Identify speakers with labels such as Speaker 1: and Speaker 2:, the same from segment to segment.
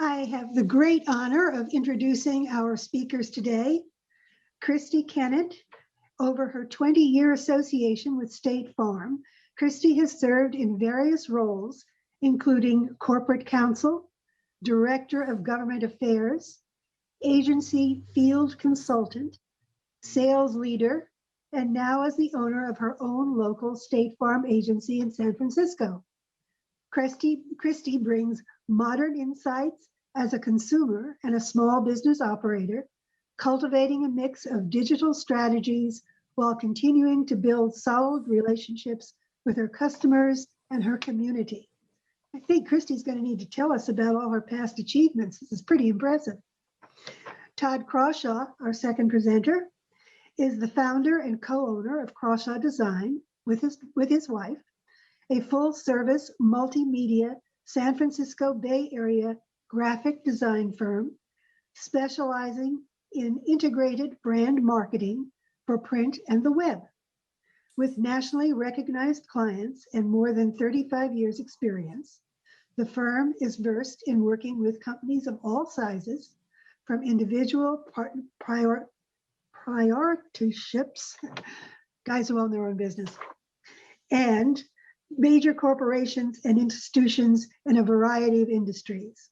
Speaker 1: I have the great honor of introducing our speakers today. Christy Kennett, over her 20-year association with State Farm, Christy has served in various roles, including corporate counsel, director of government affairs, agency field consultant, sales leader, and now as the owner of her own local State Farm agency in San Francisco. Christy brings modern insights as a consumer and a small business operator, cultivating a mix of digital strategies while continuing to build solid relationships with her customers and her community. I think Christy's going to need to tell us about all her past achievements. This is pretty impressive. Todd Crawshaw, our second presenter, is the founder and co-owner of Crawshaw Design with his wife, a full-service multimedia San Francisco Bay Area graphic design firm specializing in integrated brand marketing for print and the web. With nationally recognized clients and more than 35 years experience, the firm is versed in working with companies of all sizes, from individual priorities, guys who own their own business, and major corporations and institutions in a variety of industries.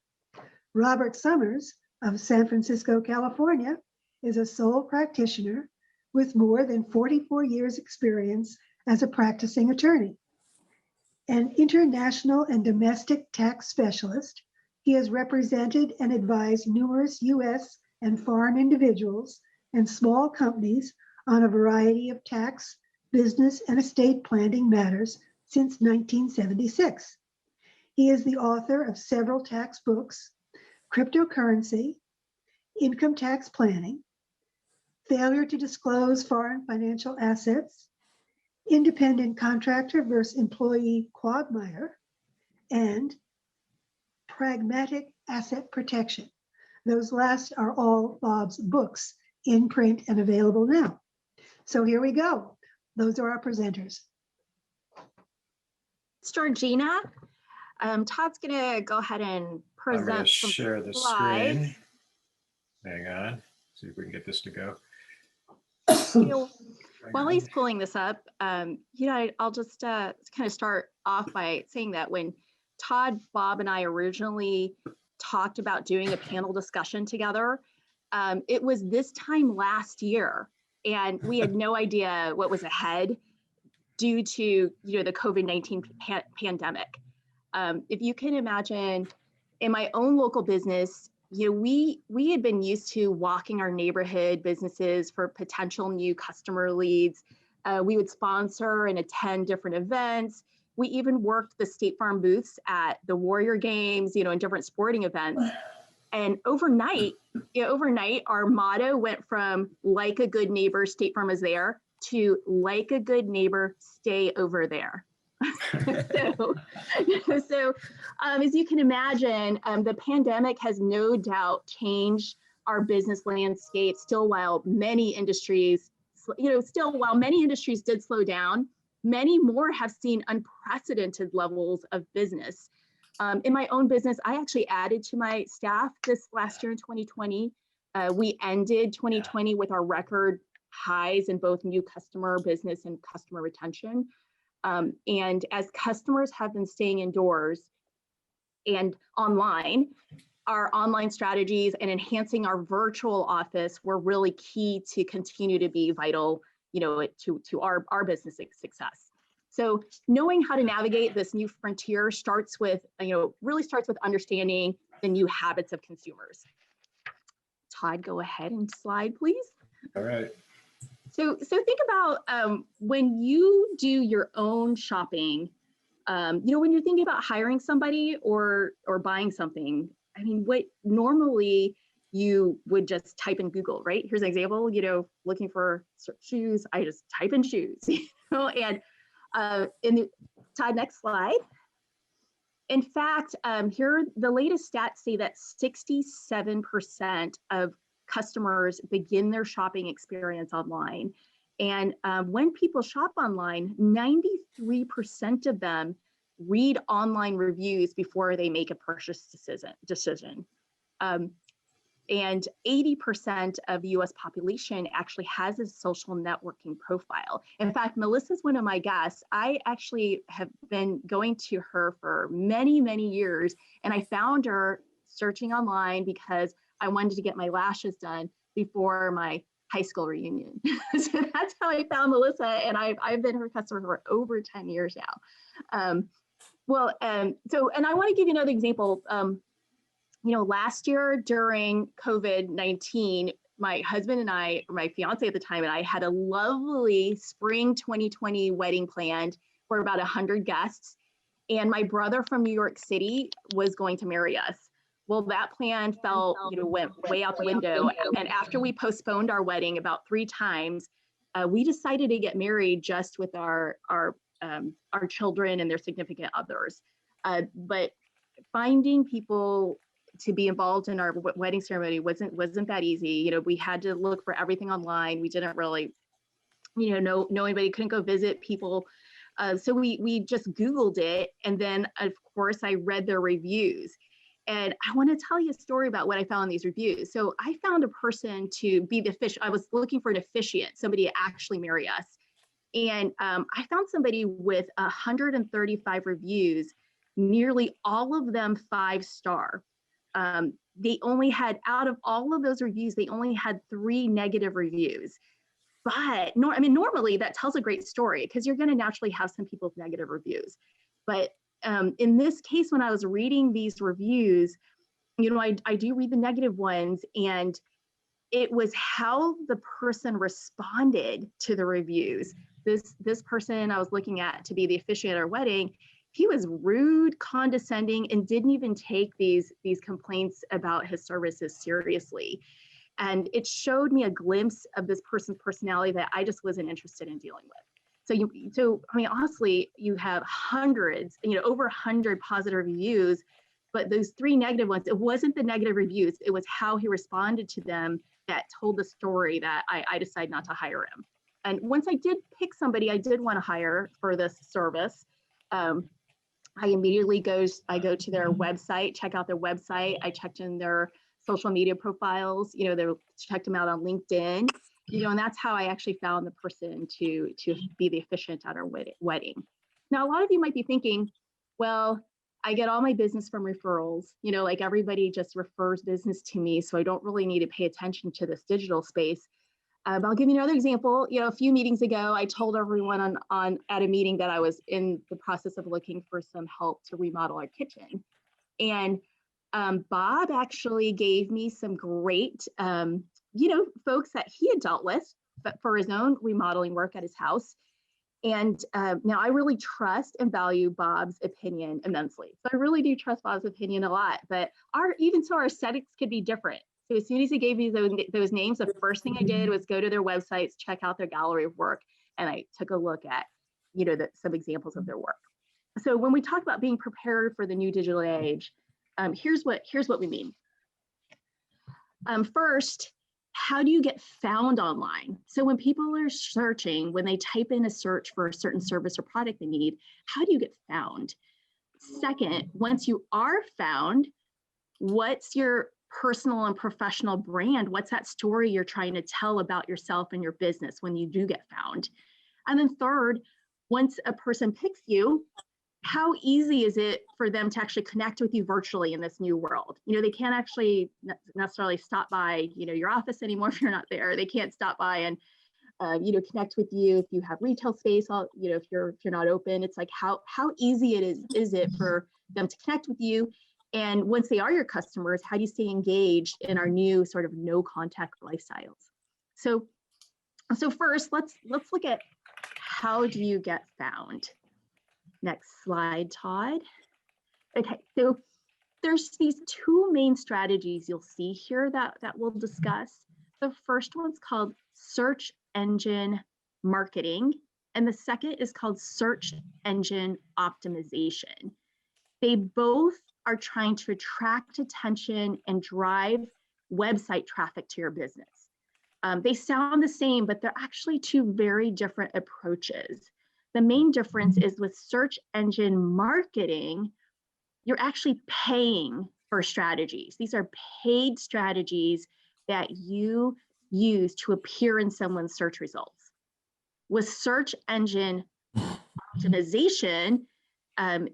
Speaker 1: Robert Summers of San Francisco, California, is a sole practitioner with more than 44 years experience as a practicing attorney. An international and domestic tax specialist, he has represented and advised numerous US and foreign individuals and small companies on a variety of tax, business, and estate planning matters since 1976. He is the author of several tax books, Cryptocurrency, Income Tax Planning, Failure to Disclose Foreign Financial Assets, Independent Contractor versus Employee Quagmire, and Pragmatic Asset Protection. Those last are all Bob's books in print and available now. So here we go. Those are our presenters.
Speaker 2: It's Georgina. Todd's gonna go ahead and present.
Speaker 3: I'm gonna share the screen. Hang on, see if we can get this to go.
Speaker 2: While he's pulling this up, I'll just kind of start off by saying that when Todd, Bob, and I originally talked about doing a panel discussion together, it was this time last year, and we had no idea what was ahead due to the COVID-19 pandemic. If you can imagine, in my own local business, we had been used to walking our neighborhood businesses for potential new customer leads. We would sponsor and attend different events. We even worked the State Farm booths at the Warrior games, and different sporting events. And overnight, our motto went from like a good neighbor, State Farm is there, to like a good neighbor, stay over there. so as you can imagine, the pandemic has no doubt changed our business landscape. While many industries did slow down, many more have seen unprecedented levels of business. In my own business, I actually added to my staff this last year in 2020. We ended 2020 with our record highs in both new customer business and customer retention. And as customers have been staying indoors and online, our online strategies and enhancing our virtual office were really key to continue to be vital, to our business success. So knowing how to navigate this new frontier really starts with understanding the new habits of consumers. Todd, go ahead and slide, please.
Speaker 3: All right.
Speaker 2: So think about when you do your own shopping, when you're thinking about hiring somebody or buying something, what normally you would just type in Google, right? Here's an example, looking for shoes, I just type in shoes, and Todd, next slide. In fact, here the latest stats say that 67% of customers begin their shopping experience online. And when people shop online, 93% of them read online reviews before they make a purchase decision. And 80% of the US population actually has a social networking profile. In fact, Melissa's one of my guests. I actually have been going to her for many, many years, and I found her searching online because I wanted to get my lashes done before my high school reunion. So that's how I found Melissa, and I've been her customer for over 10 years now. And I want to give you another example. Last year during COVID-19, my husband and I, or my fiance at the time, and I had a lovely spring 2020 wedding planned for about 100 guests. And my brother from New York City was going to marry us. Well, that plan went way out the window. And after we postponed our wedding about 3 times, we decided to get married just with our children and their significant others. But finding people to be involved in our wedding ceremony wasn't that easy. We had to look for everything online. We didn't really, know anybody, couldn't go visit people. So we just Googled it. And then of course I read their reviews. And I want to tell you a story about what I found in these reviews. So I found a person to be the officiant. I was looking for an officiant, somebody to actually marry us. And I found somebody with 135 reviews, nearly all of them 5-star. They only had, out of all of those reviews, they only had 3 negative reviews. But normally that tells a great story because you're going to naturally have some people with negative reviews. But in this case, when I was reading these reviews, I do read the negative ones, and it was how the person responded to the reviews. This person I was looking at to be the officiant at our wedding, he was rude, condescending, and didn't even take these complaints about his services seriously. And it showed me a glimpse of this person's personality that I just wasn't interested in dealing with. So honestly, you have hundreds, over 100 positive reviews, but those 3 negative ones, it wasn't the negative reviews, it was how he responded to them that told the story that I decided not to hire him. And once I did pick somebody I did want to hire for this service, I immediately go to their website, check out their website. I checked in their social media profiles, they checked them out on LinkedIn, and that's how I actually found the person to be the officiant at our wedding. Now, a lot of you might be thinking, well, I get all my business from referrals, like everybody just refers business to me, so I don't really need to pay attention to this digital space. I'll give you another example. A few meetings ago, I told everyone at a meeting that I was in the process of looking for some help to remodel our kitchen. And Bob actually gave me some great, folks that he had dealt with for his own remodeling work at his house. And now I really trust and value Bob's opinion immensely. So I really do trust Bob's opinion a lot, but our aesthetics could be different. So as soon as he gave me those names, the first thing I did was go to their websites, check out their gallery of work, and I took a look at, some examples of their work. So when we talk about being prepared for the new digital age, here's what we mean. First, how do you get found online? So when people are searching, when they type in a search for a certain service or product they need, how do you get found? Second, once you are found, what's your personal and professional brand? What's that story you're trying to tell about yourself and your business when you do get found? And then third, once a person picks you, how easy is it for them to actually connect with you virtually in this new world? They can't actually necessarily stop by, your office anymore if you're not there. They can't stop by and, connect with you if you have retail space, if you're not open. It's like how easy is it for them to connect with you? And once they are your customers, how do you stay engaged in our new sort of no contact lifestyles? So first, let's look at how do you get found. Next slide, Todd. Okay, so there's these 2 main strategies you'll see here that we'll discuss. The first one's called search engine marketing, and the second is called search engine optimization. They both are trying to attract attention and drive website traffic to your business. They sound the same, but they're actually 2 very different approaches. The main difference is with search engine marketing, you're actually paying for strategies. These are paid strategies that you use to appear in someone's search results. With search engine optimization,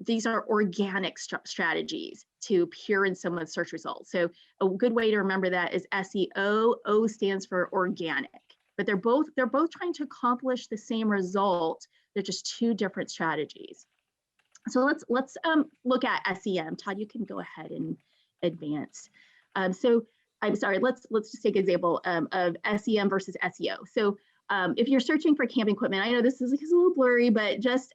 Speaker 2: these are organic strategies to appear in someone's search results. So a good way to remember that is SEO. O stands for organic, but they're both trying to accomplish the same result. They're just two different strategies. So let's look at SEM. Todd, you can go ahead and advance. So I'm sorry, let's just take an example of SEM versus SEO. So if you're searching for camping equipment, I know this is a little blurry, but just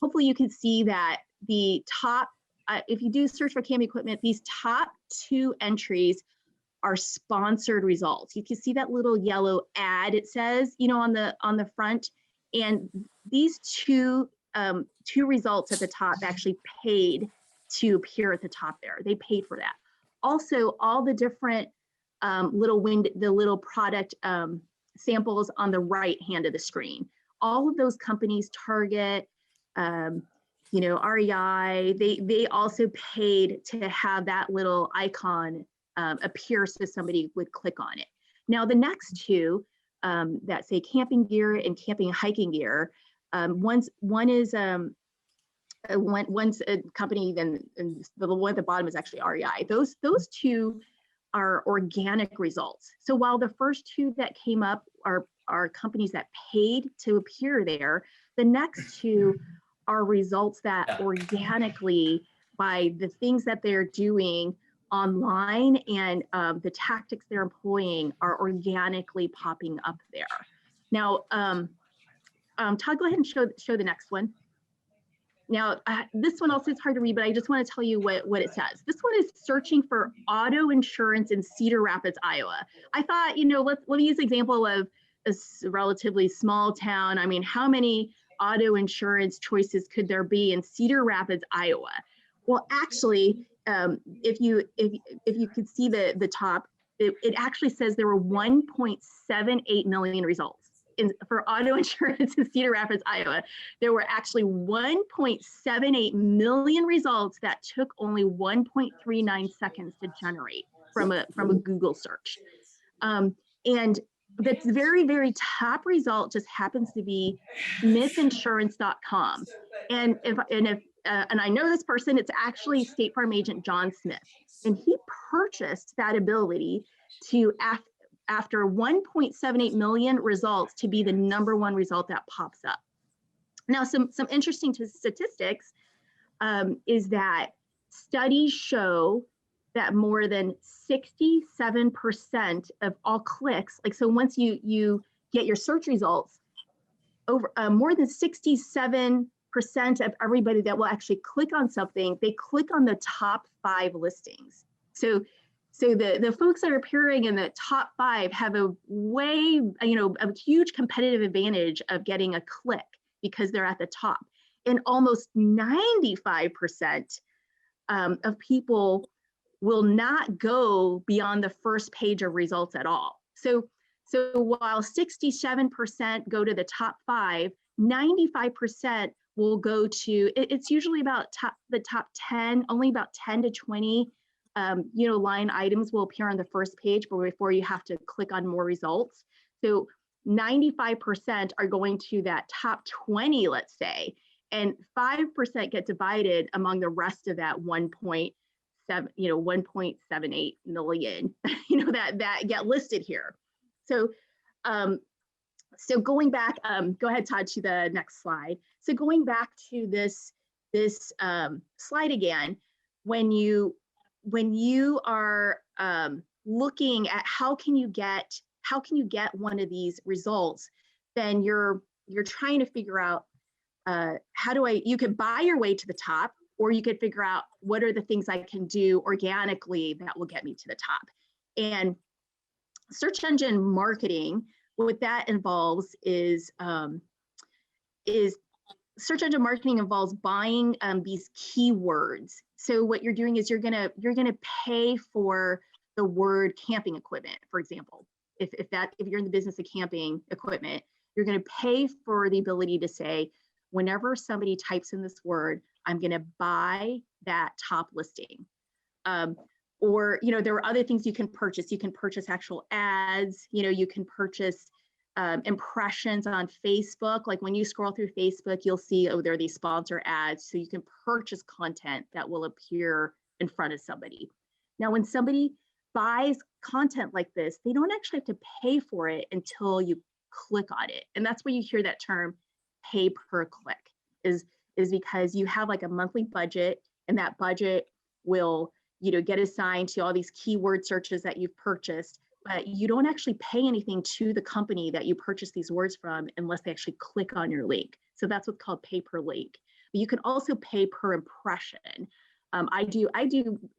Speaker 2: hopefully you can see that the top, if you do search for camping equipment, these top two entries are sponsored results. You can see that little yellow ad, it says, on the front, and these two results at the top actually paid to appear at the top there. They paid for that. Also, all the different little product samples on the right hand of the screen. All of those companies, Target, REI, they also paid to have that little icon appear so somebody would click on it. Now, the next two that say camping gear and camping and hiking gear, one's a company, and the one at the bottom is actually REI. Those two are organic results. So while the first two that came up are companies that paid to appear there, the next two are results that organically, by the things that they're doing online and the tactics they're employing, are organically popping up there. Now, Todd, go ahead and show the next one. Now, this one also is hard to read, but I just want to tell you what it says. This one is searching for auto insurance in Cedar Rapids, Iowa. I thought, let me use the example of a relatively small town. I mean, how many auto insurance choices could there be in Cedar Rapids, Iowa? Well, actually, if you could see the top, it actually says there were 1.78 million results. For auto insurance in Cedar Rapids, Iowa, there were actually 1.78 million results that took only 1.39 seconds to generate from a Google search. And the very, very top result just happens to be smithinsurance.com. And I know this person, it's actually State Farm agent John Smith, and he purchased that ability to after 1.78 million results to be the #1 result that pops up. Now, some interesting statistics is that studies show that more than 67% of all clicks, so once you get your search results, over more than 67% of everybody that will actually click on something, they click on the top 5 listings. So the folks that are appearing in the top 5 have a huge competitive advantage of getting a click because they're at the top. And almost 95% of people will not go beyond the first page of results at all. So while 67% go to the top 5, 95% will go to, it's usually about the top 10, only about 10 to 20 line items will appear on the first page, but before you have to click on more results. So 95% are going to that top 20, let's say, and 5% get divided among the rest of that 1.78 million, that get listed here. So going back, go ahead, Todd, to the next slide. So going back to this slide again, when you are looking at how can you get one of these results, then you're trying to figure out you could buy your way to the top, or you could figure out what are the things I can do organically that will get me to the top. And search engine marketing, what that involves is search engine marketing involves buying these keywords. So what you're doing is you're gonna pay for the word camping equipment, for example. If you're in the business of camping equipment, you're gonna pay for the ability to say, whenever somebody types in this word, I'm gonna buy that top listing. Or, there are other things you can purchase. You can purchase actual ads, you can purchase impressions on Facebook. Like when you scroll through Facebook, you'll see, oh, there are these sponsor ads. So you can purchase content that will appear in front of somebody. Now, when somebody buys content like this, they don't actually have to pay for it until you click on it. And that's where you hear that term pay per click, is because you have like a monthly budget, and that budget will get assigned to all these keyword searches that you've purchased, but you don't actually pay anything to the company that you purchase these words from unless they actually click on your link. So that's what's called pay per link. But you can also pay per impression. I do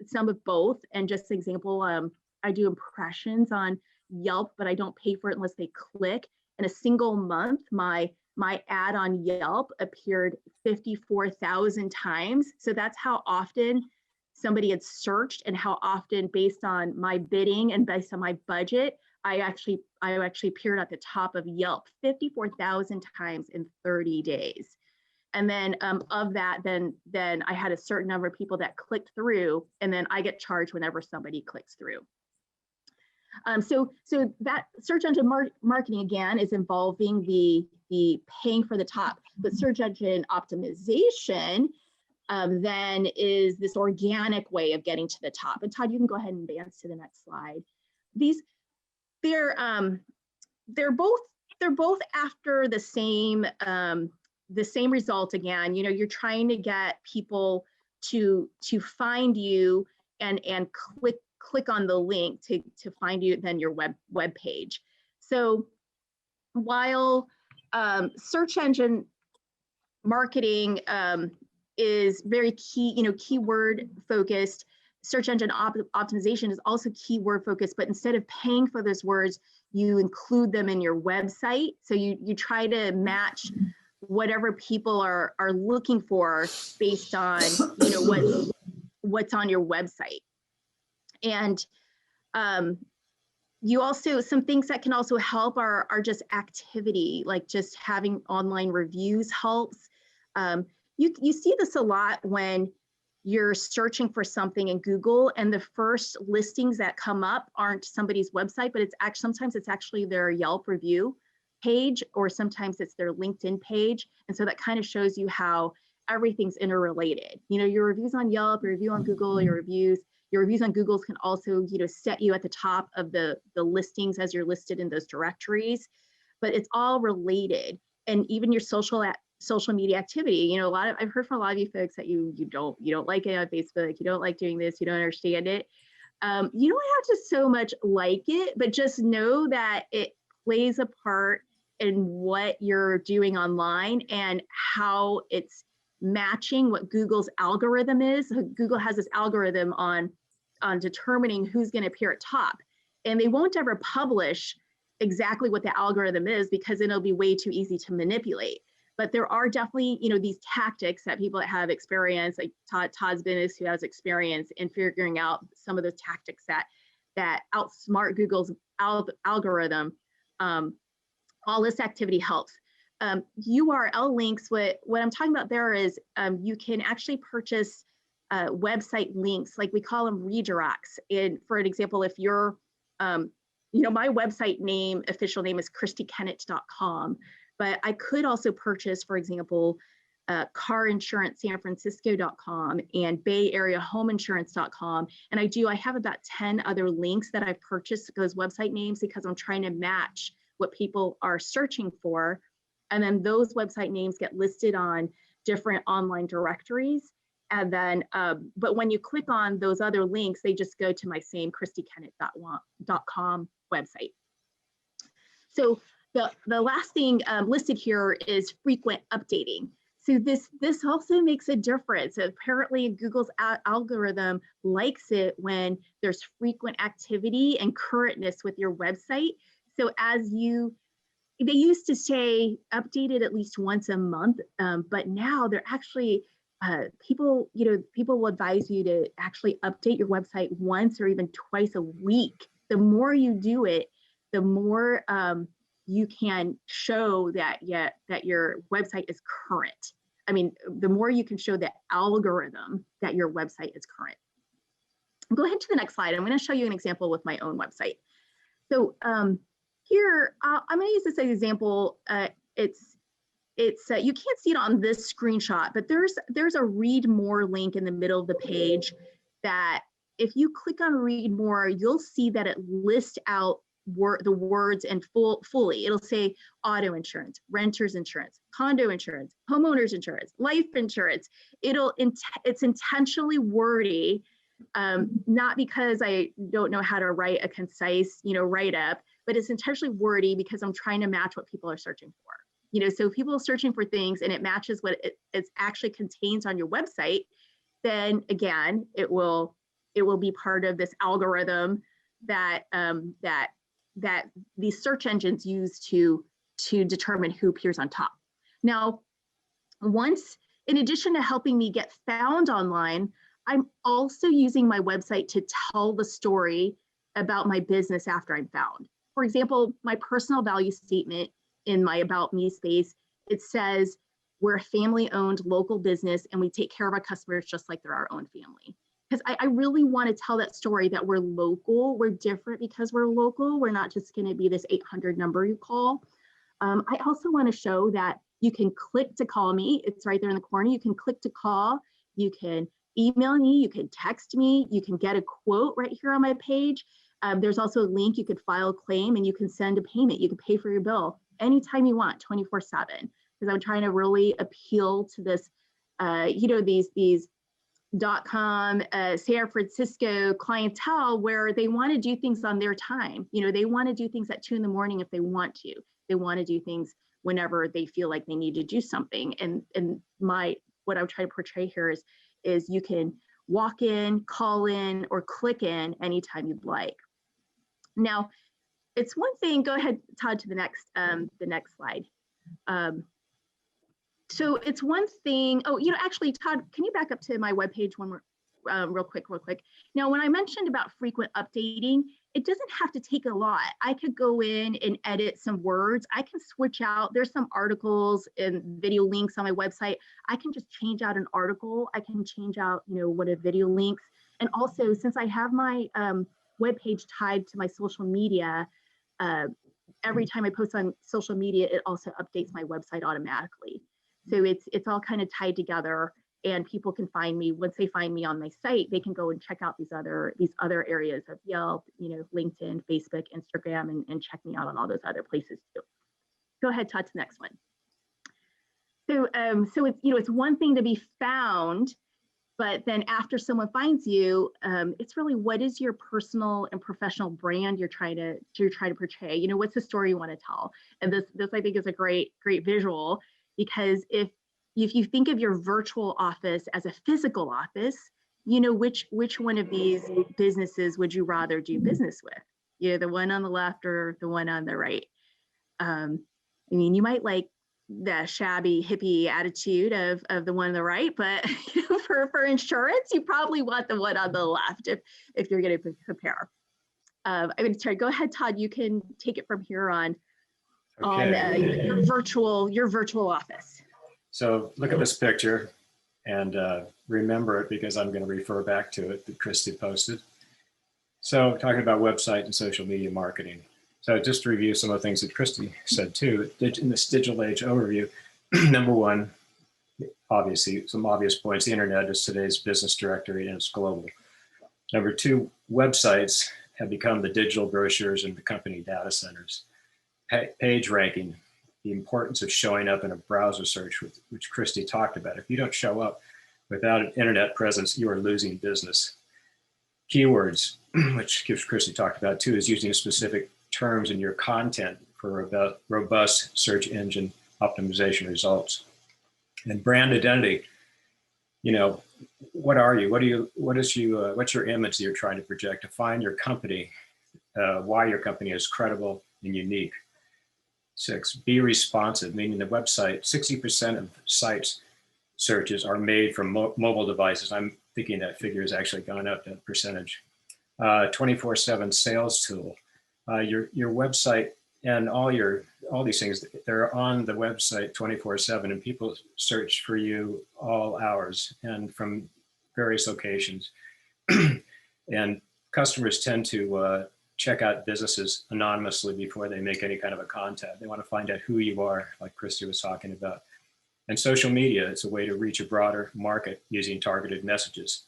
Speaker 2: some of both. And just an example, I do impressions on Yelp, but I don't pay for it unless they click. In a single month, my ad on Yelp appeared 54,000 times. So that's how often somebody had searched, and how often, based on my bidding and based on my budget, I actually appeared at the top of Yelp 54,000 times in 30 days. And then of that, then I had a certain number of people that clicked through, and then I get charged whenever somebody clicks through. So that search engine marketing, again, is involving the paying for the top. But search engine optimization then is this organic way of getting to the top. And Todd, you can go ahead and advance to the next slide. They're both after the same result. Again, you're trying to get people to find you and click on the link to find you, then your web page. So while search engine marketing is very key, keyword focused, search engine optimization is also keyword focused, but instead of paying for those words, you include them in your website. So you try to match whatever people are looking for based on what's on your website. And you also, some things that can also help are just activity, like just having online reviews helps. You see this a lot when you're searching for something in Google, and the first listings that come up aren't somebody's website, but sometimes it's actually their Yelp review page, or sometimes it's their LinkedIn page. And so that kind of shows you how everything's interrelated. Your reviews on Yelp, your review on Google, your reviews on Google can also, set you at the top of the listings as you're listed in those directories, but it's all related. And even your social media activity, I've heard from a lot of you folks that you don't like it on Facebook, you don't like doing this, you don't understand it. You don't have to so much like it, but just know that it plays a part in what you're doing online and how it's matching what Google's algorithm is. So Google has this algorithm on determining who's going to appear at top, and they won't ever publish exactly what the algorithm is, because then it'll be way too easy to manipulate. But there are definitely, these tactics that people that have experience, like Todd's business, who has experience in figuring out some of those tactics that outsmart Google's algorithm. All this activity helps. URL links, what I'm talking about there is you can actually purchase website links, like we call them redirects. And for an example, if you're, my website name, official name is christykennett.com, but I could also purchase, for example, carinsurancesanfrancisco.com and bayareahomeinsurance.com. And I have about 10 other links that I've purchased those website names, because I'm trying to match what people are searching for. And then those website names get listed on different online directories. And then, but when you click on those other links, they just go to my same christykennett.com website. So the last thing listed here is frequent updating. So this also makes a difference. Apparently Google's algorithm likes it when there's frequent activity and currentness with your website. So they used to say updated at least once a month, but now they're actually, people will advise you to actually update your website once or even twice a week. The more you do it, the more you can show that your website is current. I mean, the more you can show the algorithm that your website is current. Go ahead to the next slide. I'm going to show you an example with my own website. So here, I'm going to use this as an example. It's you can't see it on this screenshot, but there's a read more link in the middle of the page that if you click on read more, you'll see that it lists out the words and fully. It'll say auto insurance, renter's insurance, condo insurance, homeowner's insurance, life insurance. It's intentionally wordy, not because I don't know how to write a concise, write up, but it's intentionally wordy because I'm trying to match what people are searching for. So if people are searching for things and it matches what it actually contains on your website, then again, it will be part of this algorithm that that these search engines use to determine who appears on top. Now, in addition to helping me get found online, I'm also using my website to tell the story about my business after I'm found. For example, my personal value statement in my About Me space, it says, we're a family-owned local business and we take care of our customers just like they're our own family. Because I really want to tell that story that we're local, we're different because we're local, we're not just going to be this 800 number you call. I also want to show that you can click to call me, it's right there in the corner, you can click to call, you can email me, you can text me, you can get a quote right here on my page. There's also a link, you could file a claim and you can send a payment, you can pay for your bill anytime you want, 24/7, because I'm trying to really appeal to this, these .com, San Francisco clientele where they want to do things on their time. They want to do things at 2 a.m. if they want to. They want to do things whenever they feel like they need to do something. And what I'm trying to portray here is you can walk in, call in, or click in anytime you'd like. Now, it's one thing. Go ahead, Todd, to the next slide. So it's one thing. Oh, actually, Todd, can you back up to my webpage one more, real quick? Now, when I mentioned about frequent updating, it doesn't have to take a lot. I could go in and edit some words. I can switch out. There's some articles and video links on my website. I can just change out an article. I can change out, what a video links. And also, since I have my webpage tied to my social media, every time I post on social media, it also updates my website automatically. So it's all kind of tied together, and people can find me. Once they find me on my site, they can go and check out these other areas of Yelp, LinkedIn, Facebook, Instagram, and check me out on all those other places too. Go ahead, Todd, to the next one. So it's one thing to be found, but then after someone finds you, it's really, what is your personal and professional brand you're trying to portray? What's the story you want to tell? And this I think is a great visual, because if you think of your virtual office as a physical office, which one of these businesses would you rather do business with? The one on the left or the one on the right? You might like the shabby hippie attitude of the one on the right, but for insurance, you probably want the one on the left if you're going to compare. I'm going to try. Go ahead, Todd. You can take it from here on.
Speaker 3: Okay.
Speaker 2: Your virtual office.
Speaker 3: So look at this picture and remember it, because I'm going to refer back to it that Christy posted. So talking about website and social media marketing. So just to review some of the things that Christy said too, in this digital age overview, number one, obviously some obvious points, the internet is today's business directory and it's global. Number two, websites have become the digital brochures and the company data centers. Page ranking, the importance of showing up in a browser search, which Christy talked about. If you don't show up without an internet presence, you are losing business. Keywords, which Christy talked about too, is using specific terms in your content for robust search engine optimization results. And brand identity, what are you? What's your image that you're trying to project? Define your company, why your company is credible and unique. 6, be responsive, meaning the website, 60% of sites searches are made from mobile devices. I'm thinking that figure has actually gone up, that percentage. 24/7 sales tool. Your website and all these things, they're on the website 24/7, and people search for you all hours and from various locations. And customers tend to check out businesses anonymously before they make any kind of a contact. They want to find out who you are, like Christy was talking about. And social media is a way to reach a broader market using targeted messages.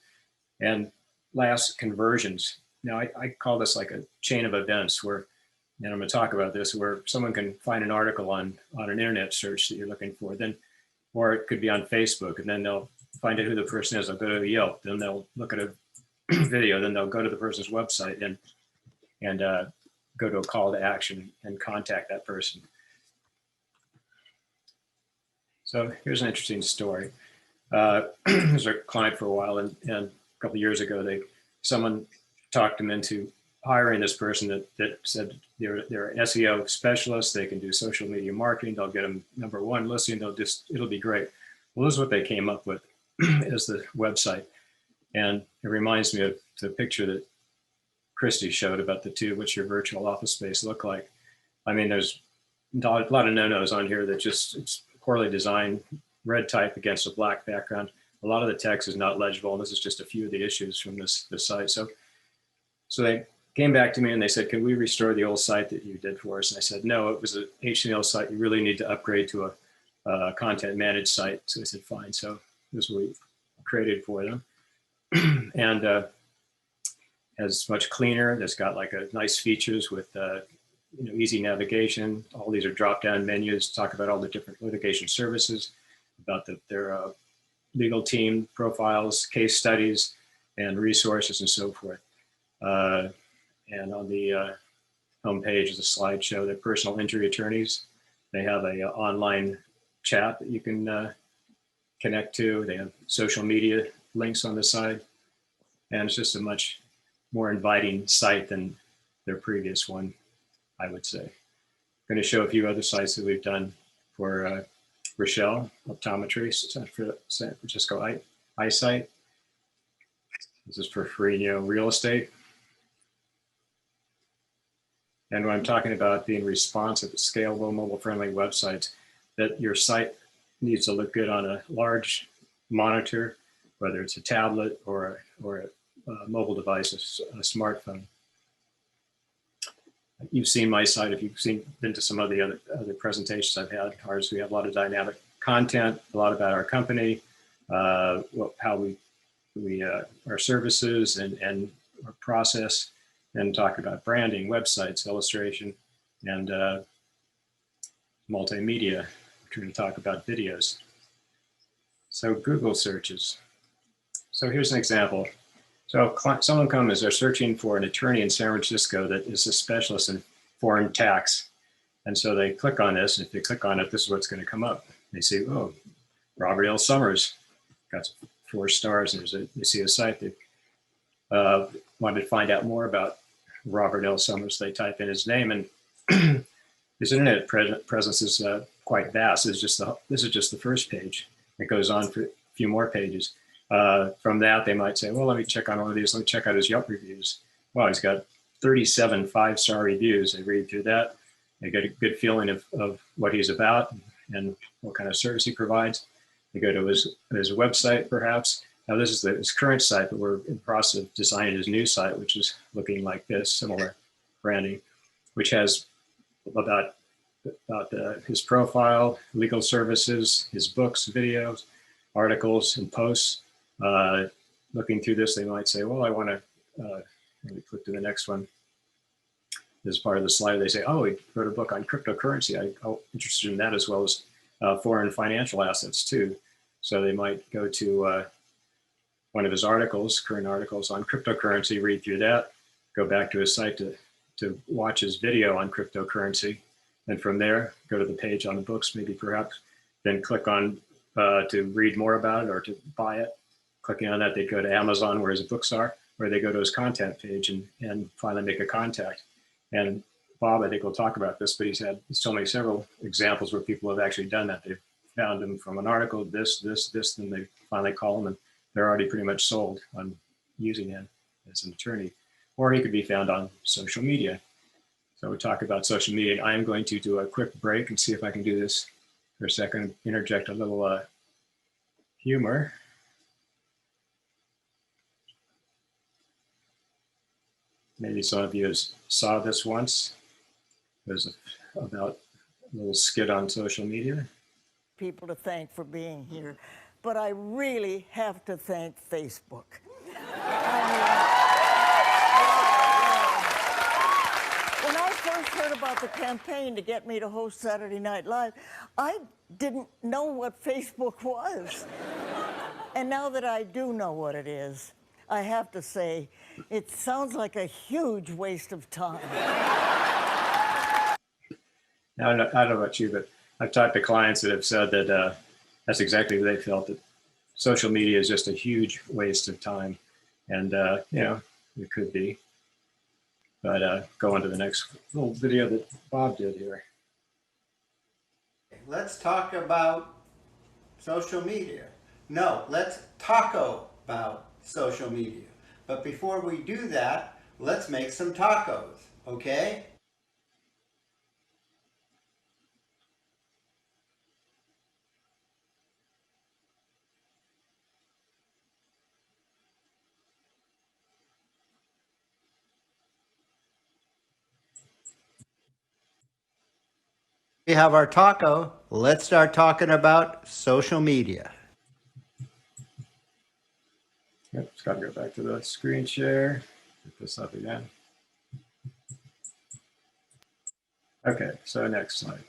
Speaker 3: And last, conversions. Now, I call this like a chain of events where, and I'm going to talk about this, where someone can find an article on an internet search that you're looking for, then, or it could be on Facebook, and then they'll find out who the person is. They'll go to Yelp, then they'll look at a video, then they'll go to the person's website and go to a call to action and contact that person. So here's an interesting story. I was a client for a while, and a couple of years ago, someone talked them into hiring this person that said they're an SEO specialist. They can do social media marketing. They'll get them #1 listing. It'll be great. Well, this is what they came up with as the website. And it reminds me of the picture that Christy showed about the two, what's your virtual office space look like? I mean, there's a lot of no-nos on here that it's poorly designed, red type against a black background. A lot of the text is not legible, and this is just a few of the issues from this site. So they came back to me and they said, can we restore the old site that you did for us? And I said, no, it was an HTML site. You really need to upgrade to a content managed site. So they said, fine. So this is what we created for them. And it's much cleaner. It's got like a nice features with easy navigation. All these are drop-down menus, talk about all the different litigation services, about their legal team profiles, case studies, and resources, and so forth. And on the homepage is a slideshow. They're personal injury attorneys. They have a online chat that you can connect to. They have social media links on the side. And it's just a much more inviting site than their previous one, I would say. I'm going to show a few other sites that we've done for Rochelle Optometry, San Francisco Eyesight. This is for free, real estate. And when I'm talking about being responsive, scalable, mobile-friendly websites, that your site needs to look good on a large monitor, whether it's a tablet or a mobile device, a smartphone. You've seen my site. If you've been to some of the other presentations I've had, ours, we have a lot of dynamic content, a lot about our company, how we our services and our process, and talk about branding, websites, illustration, and multimedia. We're going to talk about videos. So Google searches. So here's an example. So someone comes, they're searching for an attorney in San Francisco that is a specialist in foreign tax. And so they click on this, and if they click on it, this is what's going to come up. They see, oh, Robert L. Summers, got 4 stars, and they see a site they wanted to find out more about Robert L. Summers. They type in his name, and his internet presence is quite vast. This is just the first page. It goes on for a few more pages. From that, they might say, well, let me check on all of these. Let me check out his Yelp reviews. Wow, he's got 37 5-star reviews. They read through that. They get a good feeling of what he's about and what kind of service he provides. They go to his website, perhaps. Now, this is his current site, but we're in the process of designing his new site, which is looking like this, similar branding, which has about his profile, legal services, his books, videos, articles, and posts. Looking through this, they might say, well, I want to, let me click to the next one. As part of the slide, they say, oh, he wrote a book on cryptocurrency. I'm interested in that, as well as foreign financial assets too. So they might go to one of his articles, current articles on cryptocurrency, read through that, go back to his site to watch his video on cryptocurrency. And from there, go to the page on the books, maybe perhaps, then click on to read more about it or to buy it. Clicking on that, they go to Amazon where his books are, or they go to his content page and finally make a contact. And Bob, I think, will talk about this, but he's told me several examples where people have actually done that. They've found him from an article, this, then they finally call him and they're already pretty much sold on using him as an attorney. Or he could be found on social media. So we talk about social media. I am going to do a quick break and see if I can do this for a second, interject a little humor. maybe some of you saw this once. There's about a little skit on social media.
Speaker 4: People to thank for being here, but I really have to thank Facebook. When I first heard about the campaign to get me to host Saturday Night Live, I didn't know what Facebook was. And now that I do know what it is, I have to say, it sounds like a huge waste of time.
Speaker 3: Now, I don't know about you, but I've talked to clients that have said that that's exactly what they felt, that social media is just a huge waste of time. And, you know, it could be. But go on to the next little video that Bob did here.
Speaker 5: Let's talk about social media. No, let's taco about social media. But before we do that, let's make some tacos, okay? We have our taco. Let's start talking about social media.
Speaker 3: Yep, it's got to go back to the screen share. Get this up again. Okay, so next slide.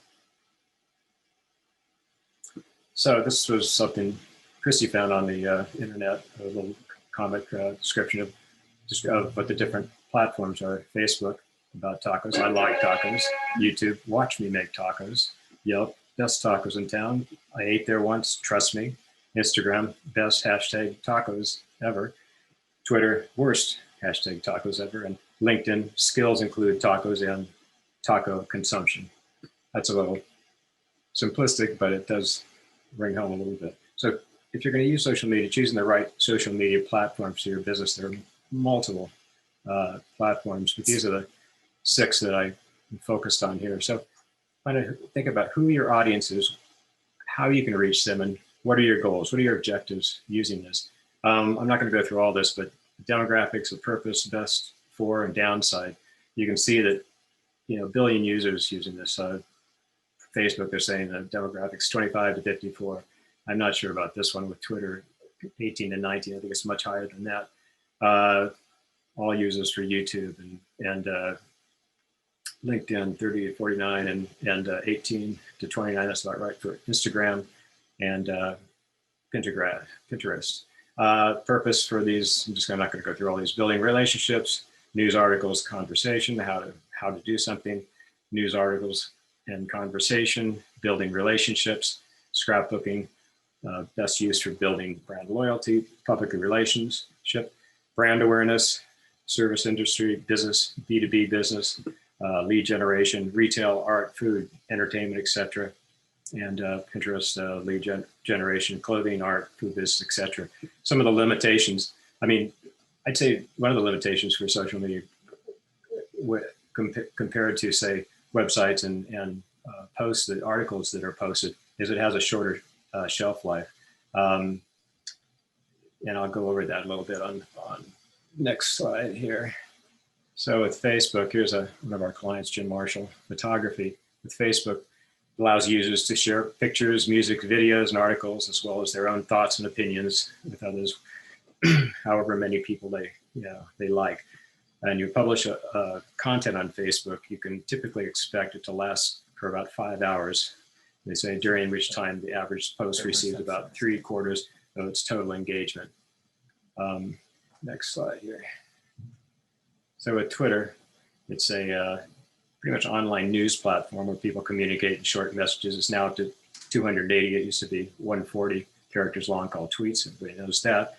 Speaker 3: So this was something Christy found on the internet, a little comic description of what the different platforms are. Facebook, about tacos. I like tacos. YouTube, watch me make tacos. Yelp, best tacos in town. I ate there once, trust me. Instagram, best hashtag tacos ever. Twitter, worst hashtag tacos ever. And LinkedIn, skills include tacos and taco consumption. That's a little simplistic, but it does bring home a little bit. So if you're going to use social media, choosing the right social media platforms for your business, there are multiple platforms, but these are the 6 that I focused on here. So kind of think about who your audience is, how you can reach them, and what are your goals? What are your objectives using this? I'm not going to go through all this, but demographics of purpose, best for, and downside. You can see that, you know, 1 billion users using this. Facebook, they're saying the demographics 25 to 54. I'm not sure about this one with Twitter, 18 to 19. I think it's much higher than that. All users for YouTube and LinkedIn, 30 to 49, and 18 to 29. That's about right for Instagram and Pinterest. Purpose for these, I'm not going to go through all these. Building relationships, news articles, conversation, how to do something, news articles and conversation, building relationships, scrapbooking, best used for building brand loyalty, public relationship, brand awareness, service industry, business, B2B business, lead generation, retail, art, food, entertainment, etc. And Pinterest, lead generation, clothing, art, food business, etc. Some of the limitations, I mean, I'd say one of the limitations for social media compared to, say, websites and posts, the articles that are posted, is it has a shorter shelf life. And I'll go over that a little bit on next slide here. So with Facebook, here's one of our clients, Jim Marshall, photography. With Facebook, allows users to share pictures, music, videos, and articles, as well as their own thoughts and opinions with others, however many people they like. And you publish content on Facebook, you can typically expect it to last for about 5 hours. They say during which time the average post receives about 3/4 of its total engagement. Next slide here. So with Twitter, it's a pretty much online news platform where people communicate in short messages. It's now up to 280. It used to be 140 characters long, called tweets. Everybody knows that.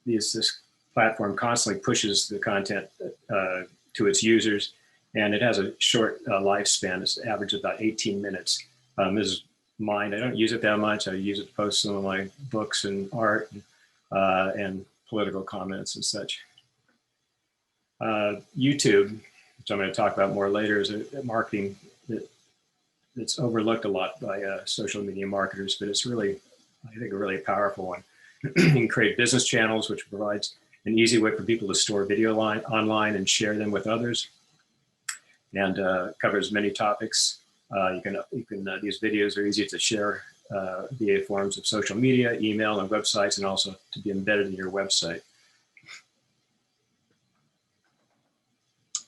Speaker 3: This platform constantly pushes the content to its users, and it has a short lifespan. It's average about 18 minutes. This is mine. I don't use it that much. I use it to post some of my books and art and political comments and such. YouTube, which I'm going to talk about more later, is a marketing that's overlooked a lot by social media marketers, but it's really, I think, a really powerful one. You can create business channels, which provides an easy way for people to store video online and share them with others, and covers many topics. These videos are easy to share via forms of social media, email, and websites, and also to be embedded in your website.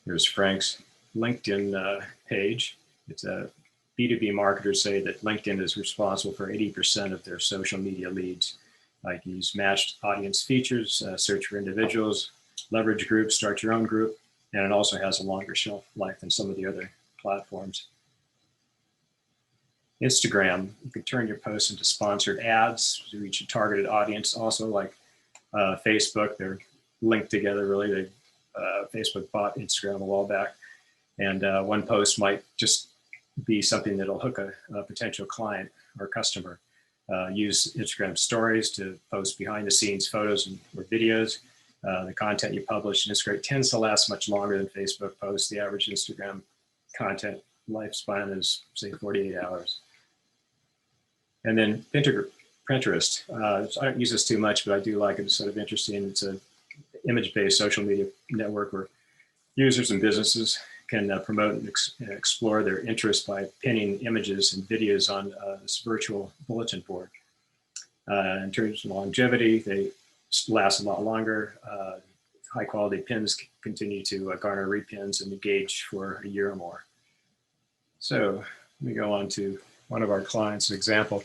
Speaker 3: Here's Frank's LinkedIn page. It's a B2B marketers say that LinkedIn is responsible for 80% of their social media leads. Like use matched audience features, search for individuals, leverage groups, start your own group, and it also has a longer shelf life than some of the other platforms. Instagram, you can turn your posts into sponsored ads to reach a targeted audience. Also, like Facebook, they're linked together really. Facebook bought Instagram a while back, and one post might just be something that'll hook a potential client or customer. Use Instagram stories to post behind the scenes photos or videos. The content you publish in Instagram tends to last much longer than Facebook posts. The average Instagram content lifespan is, say, 48 hours. And then Pinterest. I don't use this too much, but I do like it. It's sort of interesting. It's an image-based social media network where users and businesses can promote and explore their interests by pinning images and videos on this virtual bulletin board. In terms of longevity, they last a lot longer. High quality pins continue to garner repins and engage for a year or more. So let me go on to one of our clients, an example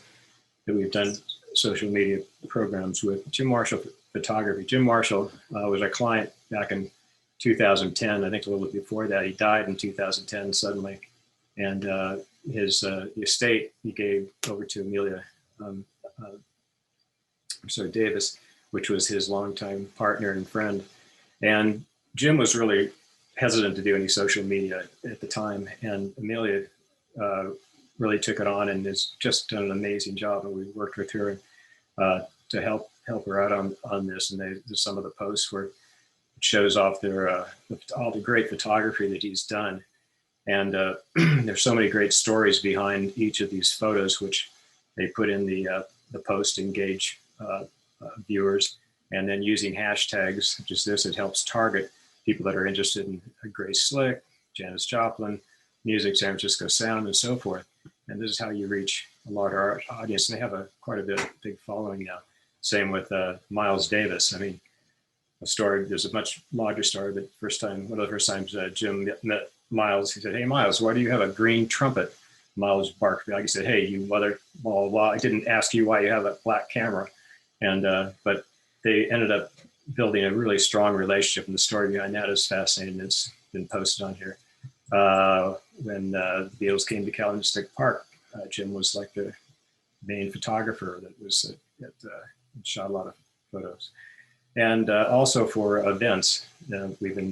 Speaker 3: that we've done social media programs with, Jim Marshall Photography. Jim Marshall was a client back in 2010. I think a little bit before that. He died in 2010 suddenly. And his estate he gave over to Amelia Davis, which was his longtime partner and friend. And Jim was really hesitant to do any social media at the time. And Amelia really took it on and has just done an amazing job. And we worked with her to help her out on this. And there's some of the posts where it shows off all the great photography that he's done. And there's so many great stories behind each of these photos, which they put in the post to engage viewers. And then using hashtags such as this, it helps target people that are interested in Grace Slick, Janis Joplin, music, San Francisco sound, and so forth. And this is how you reach a larger audience. And they have quite a big following now. Same with Miles Davis. I mean, there's a much larger story, but one of the first times Jim met Miles, he said, "Hey, Miles, why do you have a green trumpet?" Miles barked back. He said, "Hey, you mother, blah, blah, blah. I didn't ask you why you have a black camera." And, but they ended up building a really strong relationship. And the story behind that is fascinating. It's been posted on here. When the Beatles came to Calhoun-Stick Park, Jim was like the main photographer that was shot a lot of photos. And also for events, there's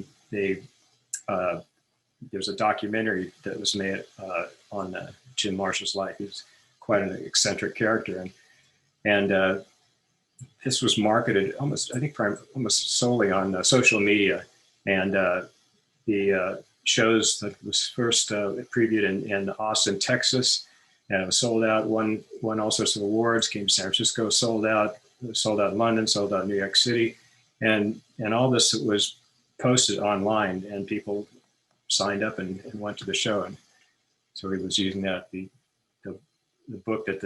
Speaker 3: a documentary that was made on Jim Marshall's life. He's quite an eccentric character, and this was marketed almost solely on social media. And the shows that was first previewed in Austin, Texas, and it was sold out. Won all sorts of awards. Came to San Francisco, sold out in London, sold out in New York City, and all this was posted online, and people signed up and went to the show. And so he was using that the book that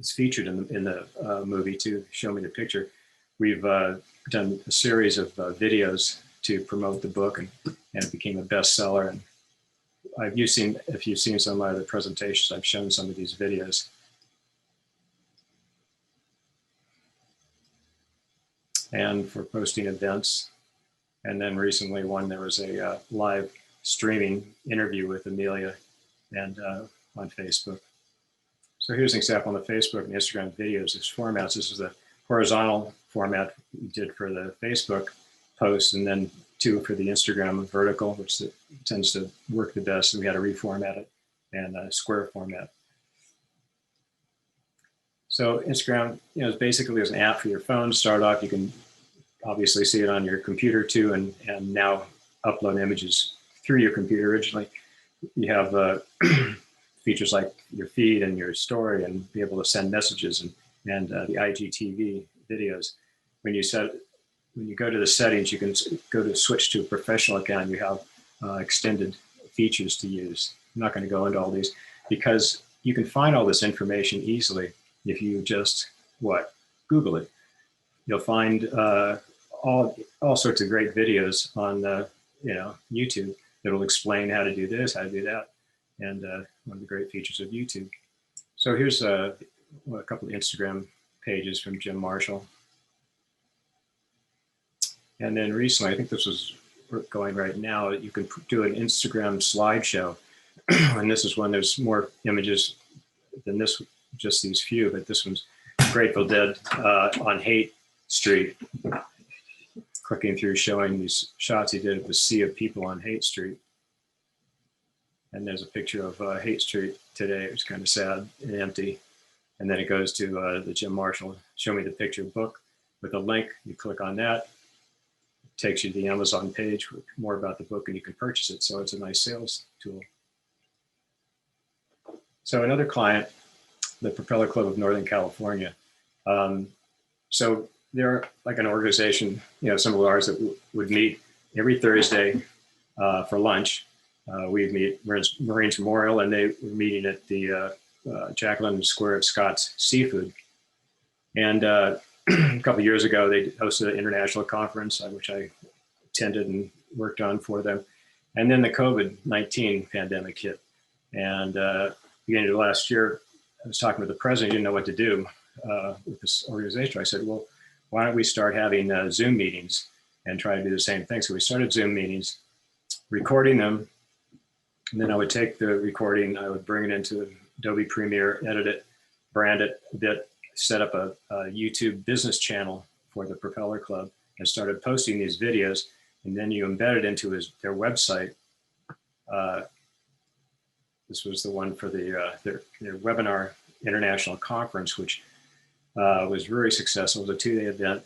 Speaker 3: is featured in the movie to show me the picture. We've done a series of videos to promote the book, and it became a bestseller. And if you've seen some of my other presentations, I've shown some of these videos. And for posting events. And then recently there was a live streaming interview with Amelia and on Facebook. So here's an example on the Facebook and Instagram videos. There's formats. This is the horizontal format we did for the Facebook post, and then 2 for the Instagram vertical, which tends to work the best. So we had to reformat it, and a square format. So Instagram, is basically an app for your phone. To start off, you can obviously see it on your computer too, and now upload images through your computer. Originally, you have features like your feed and your story, and be able to send messages and the IGTV videos. When you set when you go to the settings, you can go to switch to a professional account. You have extended features to use. I'm not going to go into all these because you can find all this information easily if you just Google it. You'll find all sorts of great videos on YouTube that'll explain how to do this, how to do that, and one of the great features of YouTube. So here's a couple of Instagram pages from Jim Marshall. And then recently, I think this was going right now, you can do an Instagram slideshow. And this is when there's more images than this, just these few, but this one's Grateful Dead on Haight Street. Clicking through, showing these shots he did of the sea of people on Haight Street. And there's a picture of Haight Street today. It was kind of sad and empty. And then it goes to the Jim Marshall Show Me the Picture book with a link. You click on that. It takes you to the Amazon page with more about the book and you can purchase it. So it's a nice sales tool. So another client, the Propeller Club of Northern California. So they're like an organization, similar to ours, that would meet every Thursday for lunch. We'd meet Marines Memorial, and they were meeting at the Jack London Square at Scott's Seafood. And a couple of years ago, they hosted an international conference, which I attended and worked on for them. And then the COVID-19 pandemic hit. And beginning of last year, I was talking with the president, he didn't know what to do with this organization. I said, well, why don't we start having Zoom meetings and try to do the same thing? So we started Zoom meetings, recording them, and then I would take the recording, I would bring it into Adobe Premiere, edit it, brand it a bit, set up a YouTube business channel for the Propeller Club, and started posting these videos, and then you embed it into their website. This was the one for their webinar international conference, which was very successful. It was a 2-day event.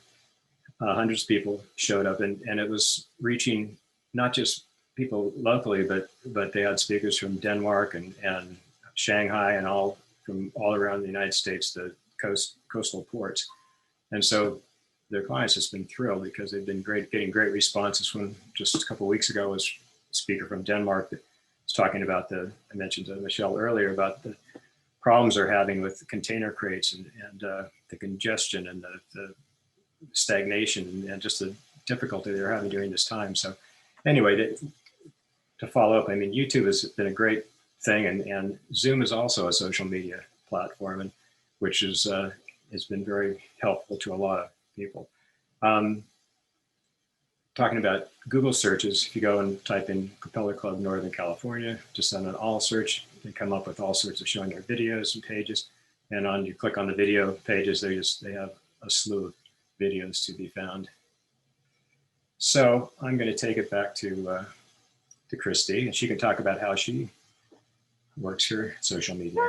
Speaker 3: Hundreds of people showed up, and it was reaching not just people locally, but they had speakers from Denmark and Shanghai and from all around the United States, the coastal ports. And so their clients has been thrilled because they've been getting great responses. When just a couple of weeks ago was a speaker from Denmark that was talking about I mentioned to Michelle earlier about the problems they're having with the container crates and the congestion and the stagnation and just the difficulty they're having during this time. So anyway, to follow up, I mean, YouTube has been a great thing, and Zoom is also a social media platform, and which has been very helpful to a lot of people. Talking about Google searches, if you go and type in Propeller Club Northern California, just on an all search, they come up with all sorts of showing their videos and pages. And you click on the video pages, they have a slew of videos to be found. So I'm going to take it back to Christy, and she can talk about how she works her social media.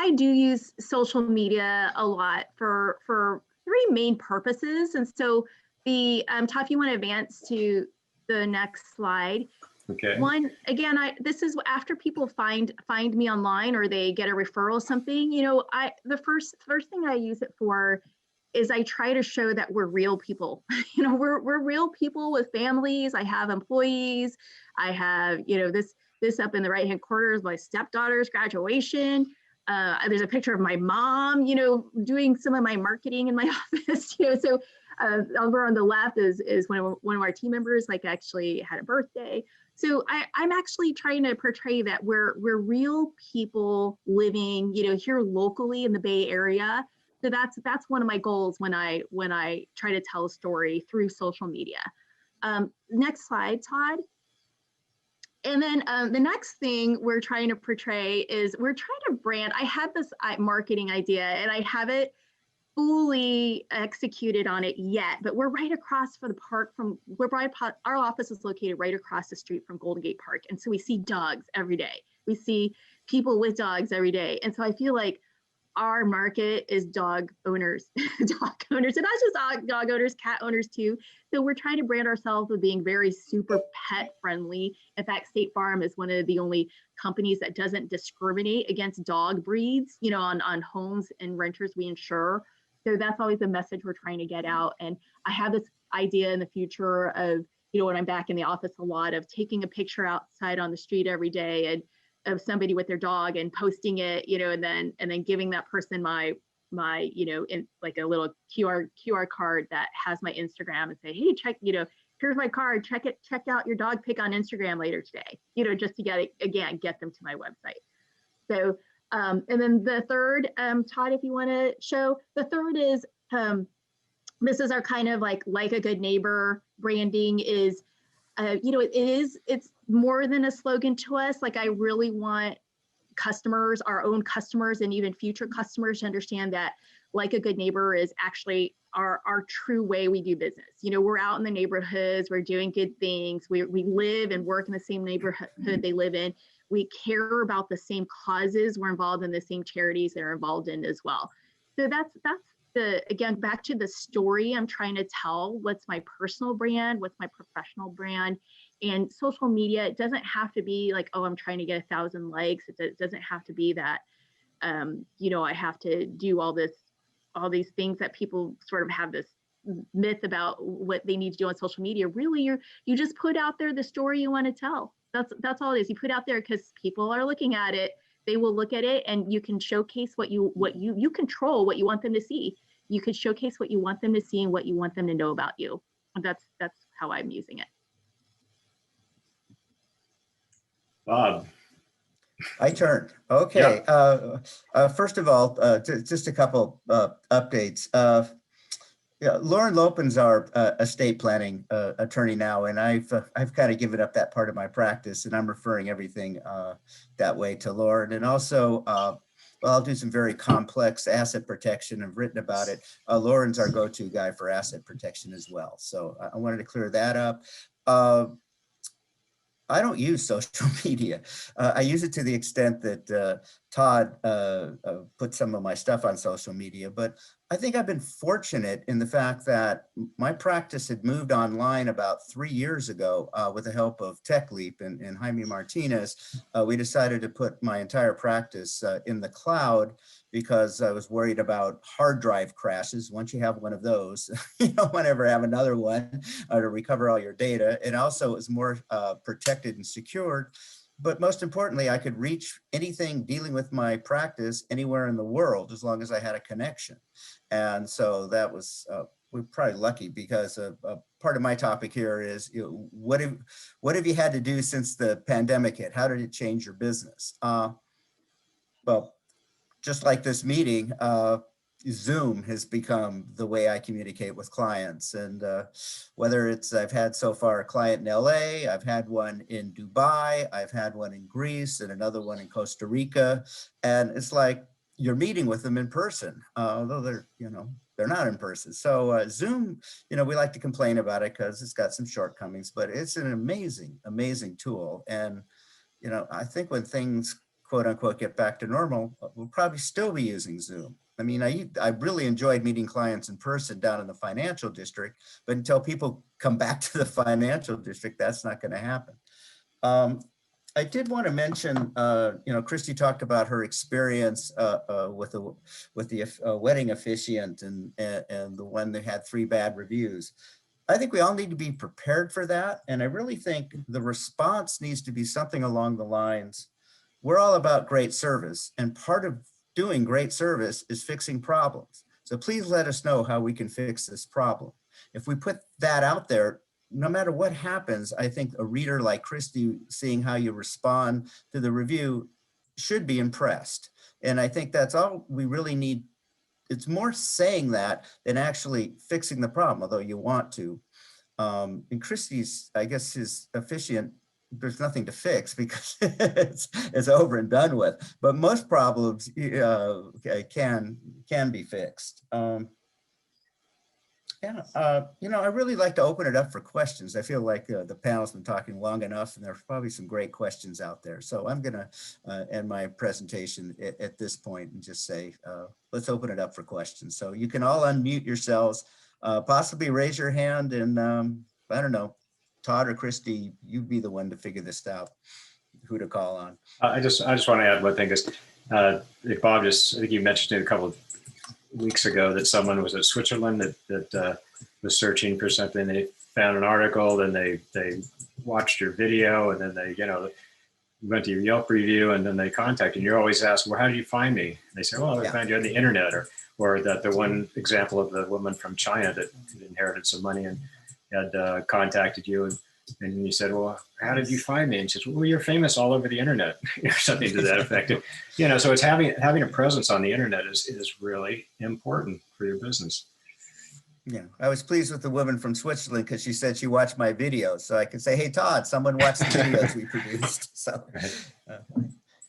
Speaker 2: I do use social media a lot for 3 main purposes. And so Todd, if you want to advance to the next slide.
Speaker 3: Okay.
Speaker 2: One, again, this is after people find me online or they get a referral or something, the first thing I use it for is I try to show that we're real people. We're real people with families. I have employees. I have, this up in the right-hand corner is my stepdaughter's graduation. There's a picture of my mom, doing some of my marketing in my office. So over on the left is one of our team members actually had a birthday. So I'm actually trying to portray that we're real people living, here locally in the Bay Area. So that's one of my goals when I try to tell a story through social media. Next slide, Todd. And then the next thing we're trying to portray is we're trying to brand. I had this marketing idea and I haven't fully executed on it yet, but we're right across from the park our office is located right across the street from Golden Gate Park. And so we see dogs every day. We see people with dogs every day. And so I feel like our market is dog owners, and not just dog owners, cat owners too. So we're trying to brand ourselves with being very super pet friendly. In fact, State Farm is one of the only companies that doesn't discriminate against dog breeds, on homes and renters we insure. So that's always the message we're trying to get out. And I have this idea in the future of, when I'm back in the office a lot, of taking a picture outside on the street every day and of somebody with their dog and posting it, and then giving that person my in like a little QR card that has my Instagram and say, hey, check, here's my card, check out your dog pic on Instagram later today, just to get them to my website. So, and then the third, Todd, if you want to show, the third is, this is our kind of like a good neighbor branding is, it's more than a slogan to us. Like, I really want customers, our own customers, and even future customers to understand that like a good neighbor is actually our true way we do business. We're out in the neighborhoods, we're doing good things. We live and work in the same neighborhood they live in. We care about the same causes. We're involved in the same charities they're involved in as well. So that's again, back to the story I'm trying to tell. What's my personal brand? What's my professional brand? And social media, it doesn't have to be like, oh, I'm trying to get 1,000 likes. It doesn't have to be that, I have to do all these things that people sort of have this myth about what they need to do on social media. Really, you just put out there the story you want to tell. That's all it is. You put out there because people are looking at it. They will look at it, and you can showcase what you control what you want them to see. You could showcase what you want them to see and what you want them to know about you. That's how I'm using it.
Speaker 6: Bob. I turned. Okay. Yeah. First of all, just a couple updates. Lauren Lopin's our estate planning attorney now, and I've kind of given up that part of my practice, and I'm referring everything that way to Lauren. And also, I'll do some very complex asset protection. I've written about it. Lauren's our go-to guy for asset protection as well. So I wanted to clear that up. I don't use social media. I use it to the extent that Todd put some of my stuff on social media, but I think I've been fortunate in the fact that my practice had moved online about 3 years ago with the help of TechLeap and Jaime Martinez. We decided to put my entire practice in the cloud because I was worried about hard drive crashes. Once you have one of those, you don't want to ever have another one to recover all your data. And also it was more protected and secured. But most importantly, I could reach anything dealing with my practice anywhere in the world as long as I had a connection. And so that was, we're probably lucky because part of my topic here is, what have you had to do since the pandemic hit? How did it change your business? Well, just like this meeting, Zoom has become the way I communicate with clients. And whether it's, I've had so far a client in LA, I've had one in Dubai, I've had one in Greece and another one in Costa Rica. And it's like you're meeting with them in person, although they're not in person. So Zoom, we like to complain about it because it's got some shortcomings, but it's an amazing, amazing tool. And, I think when things quote unquote get back to normal, we'll probably still be using Zoom. I mean, I really enjoyed meeting clients in person down in the financial district, but until people come back to the financial district, that's not going to happen. I did want to mention, Christy talked about her experience with the wedding officiant and the one that had 3 bad reviews. I think we all need to be prepared for that. And I really think the response needs to be something along the lines, we're all about great service, and part of doing great service is fixing problems. So please let us know how we can fix this problem. If we put that out there, no matter what happens, I think a reader like Christy, seeing how you respond to the review, should be impressed. And I think that's all we really need. It's more saying that than actually fixing the problem, although you want to. And Christy's, I guess his officiant, there's nothing to fix because it's over and done with. But most problems can be fixed. I really like to open it up for questions. I feel like the panel's been talking long enough, and there's probably some great questions out there. So I'm going to end my presentation at this point and just say, let's open it up for questions. So you can all unmute yourselves, possibly raise your hand, and I don't know, Todd or Christy, you be the one to figure this out, who to call on.
Speaker 3: I just want to add one thing. Bob I think you mentioned it a couple of weeks ago that someone was in Switzerland that was searching for something. They found an article, then they watched your video, and then they, went to your Yelp review, and then they contacted you. You're always asked, well, how did you find me? And they say, well, I found you on the internet, or that the one example of the woman from China that inherited some money and had contacted you, and you said, well, how did you find me? And she says, well, you're famous all over the internet, or something to that effect. So it's having a presence on the internet is really important for your business.
Speaker 6: Yeah, I was pleased with the woman from Switzerland because she said she watched my videos, so I could say, hey, Todd, someone watched the videos we produced. So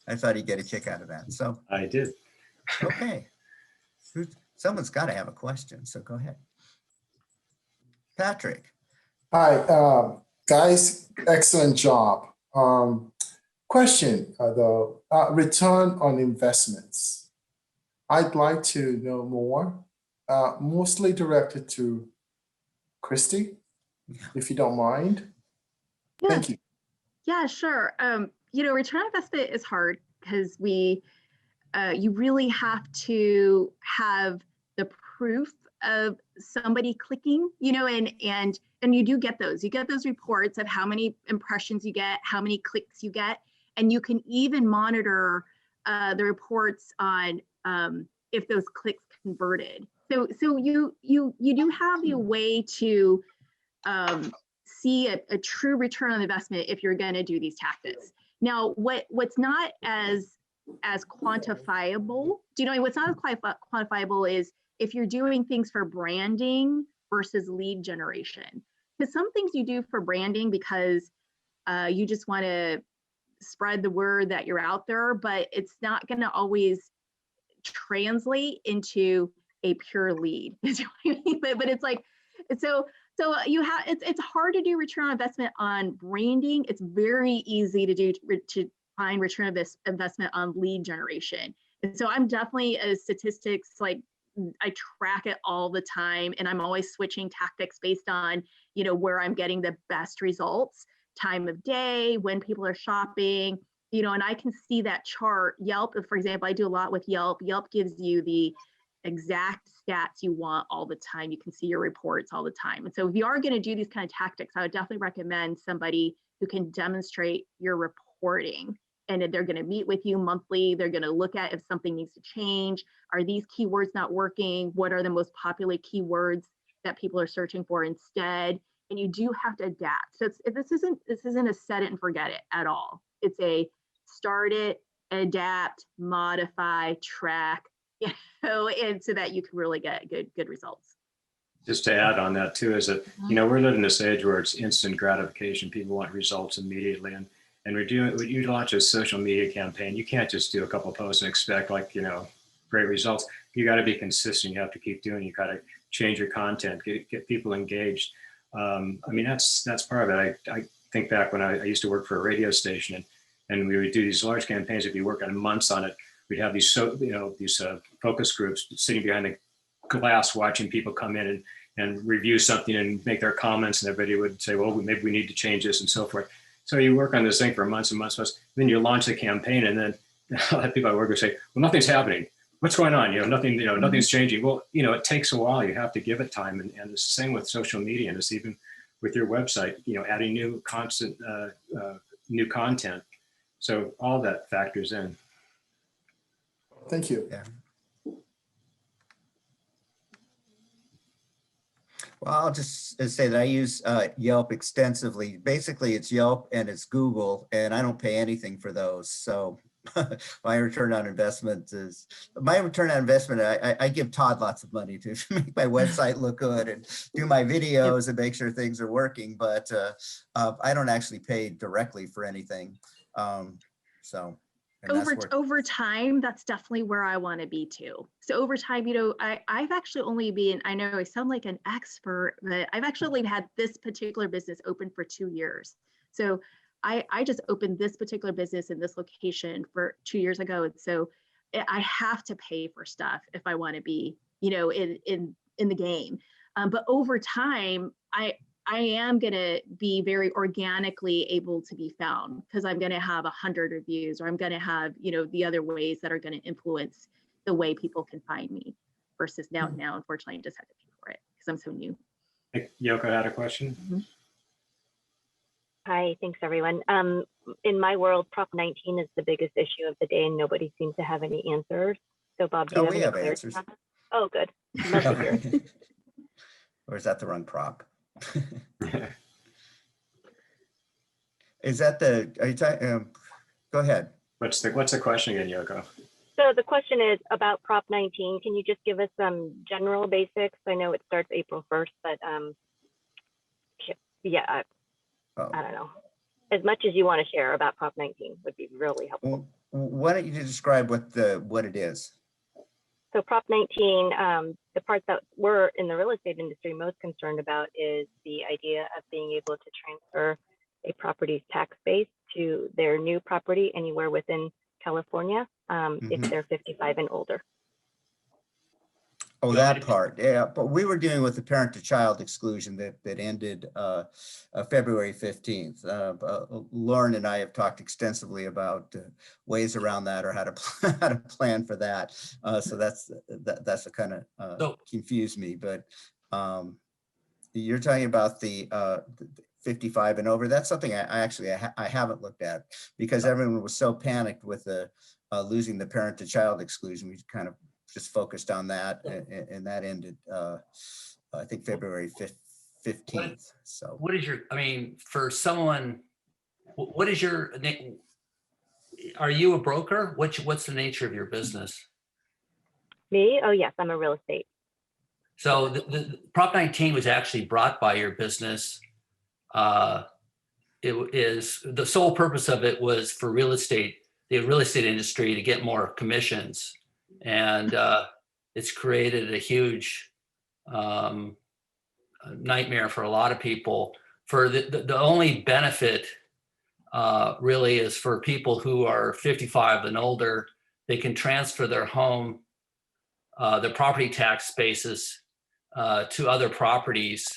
Speaker 6: I thought he'd get a kick out of that. So
Speaker 3: I did.
Speaker 6: Okay. Someone's got to have a question, so go ahead. Patrick.
Speaker 7: Hi, guys, excellent job. Question, the return on investments. I'd like to know more, mostly directed to Christy, if you don't mind.
Speaker 2: Yeah.
Speaker 7: Thank you.
Speaker 2: Yeah, sure. Return on investment is hard because you really have to have the proof of somebody clicking, and you do get those. You get those reports of how many impressions you get, how many clicks you get, and you can even monitor the reports on if those clicks converted. So you do have the way to see a true return on investment if you're going to do these tactics. Now, what's not as quantifiable, what's not as quantifiable is if you're doing things for branding versus lead generation. Because some things you do for branding because you just want to spread the word that you're out there, but it's not going to always translate into a pure lead. Is what I mean? But it's like, so you have, it's hard to do return on investment on branding. It's very easy to find return of this investment on lead generation. And so I'm definitely a statistics, like I track it all the time, and I'm always switching tactics based on, where I'm getting the best results, time of day, when people are shopping, and I can see that chart. Yelp, for example, I do a lot with Yelp. Yelp gives you the exact stats you want all the time. You can see your reports all the time. And so if you are going to do these kind of tactics, I would definitely recommend somebody who can demonstrate your reporting. And they're going to meet with you monthly. They're going to look at if something needs to change. Are these keywords not working? What are the most popular keywords that people are searching for instead? And you do have to adapt. So this isn't a set it and forget it at all. It's a start it, adapt, modify, track, and so that you can really get good results.
Speaker 3: Just to add on that too, is that, we're living in this age where it's instant gratification. People want results immediately. And when you launch a social media campaign, you can't just do a couple of posts and expect great results. You got to be consistent. You have to keep doing. You got to change your content, get people engaged. That's part of it. I think back when I used to work for a radio station, and we would do these large campaigns. If you work on months on it, we'd have these focus groups sitting behind the glass, watching people come in and review something and make their comments, and everybody would say, well, maybe we need to change this and so forth. So you work on this thing for months and months, then you launch the campaign, and then a lot of people at work will say, well, nothing's happening. What's going on? Nothing's changing. Well, it takes a while. You have to give it time. And it's the same with social media, and it's even with your website, adding new content. So all that factors in.
Speaker 7: Thank you.
Speaker 6: Yeah. Well, I'll just say that I use Yelp extensively. Basically, it's Yelp and it's Google, and I don't pay anything for those. So my return on investment, I give Todd lots of money to make my website look good and do my videos and make sure things are working. But I don't actually pay directly for anything.
Speaker 2: Over time, that's definitely where I want to be too. So over time, I've actually only been, I know I sound like an expert, but I've actually had this particular business open for 2 years. So I just opened this particular business in this location for 2 years ago. And so I have to pay for stuff if I want to be, in the game. But over time, I am going to be very organically able to be found because I'm going to have 100 reviews, or I'm going to have, the other ways that are going to influence the way people can find me. versus now unfortunately I just had to pay for it because I'm so new.
Speaker 3: Hey, Yoko had a question.
Speaker 8: Hi, thanks everyone. In my world, Prop 19 is the biggest issue of the day and nobody seems to have any answers. So Bob, do you
Speaker 6: Oh,
Speaker 8: have
Speaker 6: we
Speaker 8: any
Speaker 6: have
Speaker 8: clarity
Speaker 6: answers.
Speaker 8: on that? Oh, good. Love to hear it.
Speaker 6: Or is that the wrong prop? Is that the, are you talking, go ahead.
Speaker 3: What's the question again, Yoko?
Speaker 8: So the question is about Prop 19. Can you just give us some general basics? I know it starts April 1st, but yeah,
Speaker 6: Oh.
Speaker 8: I don't know. As much as you want to share about Prop 19 would be really helpful.
Speaker 6: Why don't you describe what it is?
Speaker 8: So Prop 19, the part that we're in the real estate industry most concerned about is the idea of being able to transfer a property's tax base to their new property anywhere within California if they're 55 and older.
Speaker 6: Oh, that part, yeah. But we were dealing with the parent-to-child exclusion that ended February 15th. Lauren and I have talked extensively about ways around that or how to plan for that. So that's what kind of confused me. But you're talking about the 55 and over. That's something I haven't looked at because everyone was so panicked with the losing the parent-to-child exclusion. We kind of just focused on that, and that ended, I think, February 15th. So
Speaker 9: what is your, I mean, for someone, what is your, are you a broker? What's the nature of your business?
Speaker 8: Me? Oh, yes, I'm a real estate.
Speaker 9: So the Prop 19 was actually brought by your business. It is, the sole purpose of it was for real estate, the real estate industry to get more commissions. And it's created a huge nightmare for a lot of people. For the only benefit really is for people who are 55 and older. They can transfer their home, their property tax basis to other properties.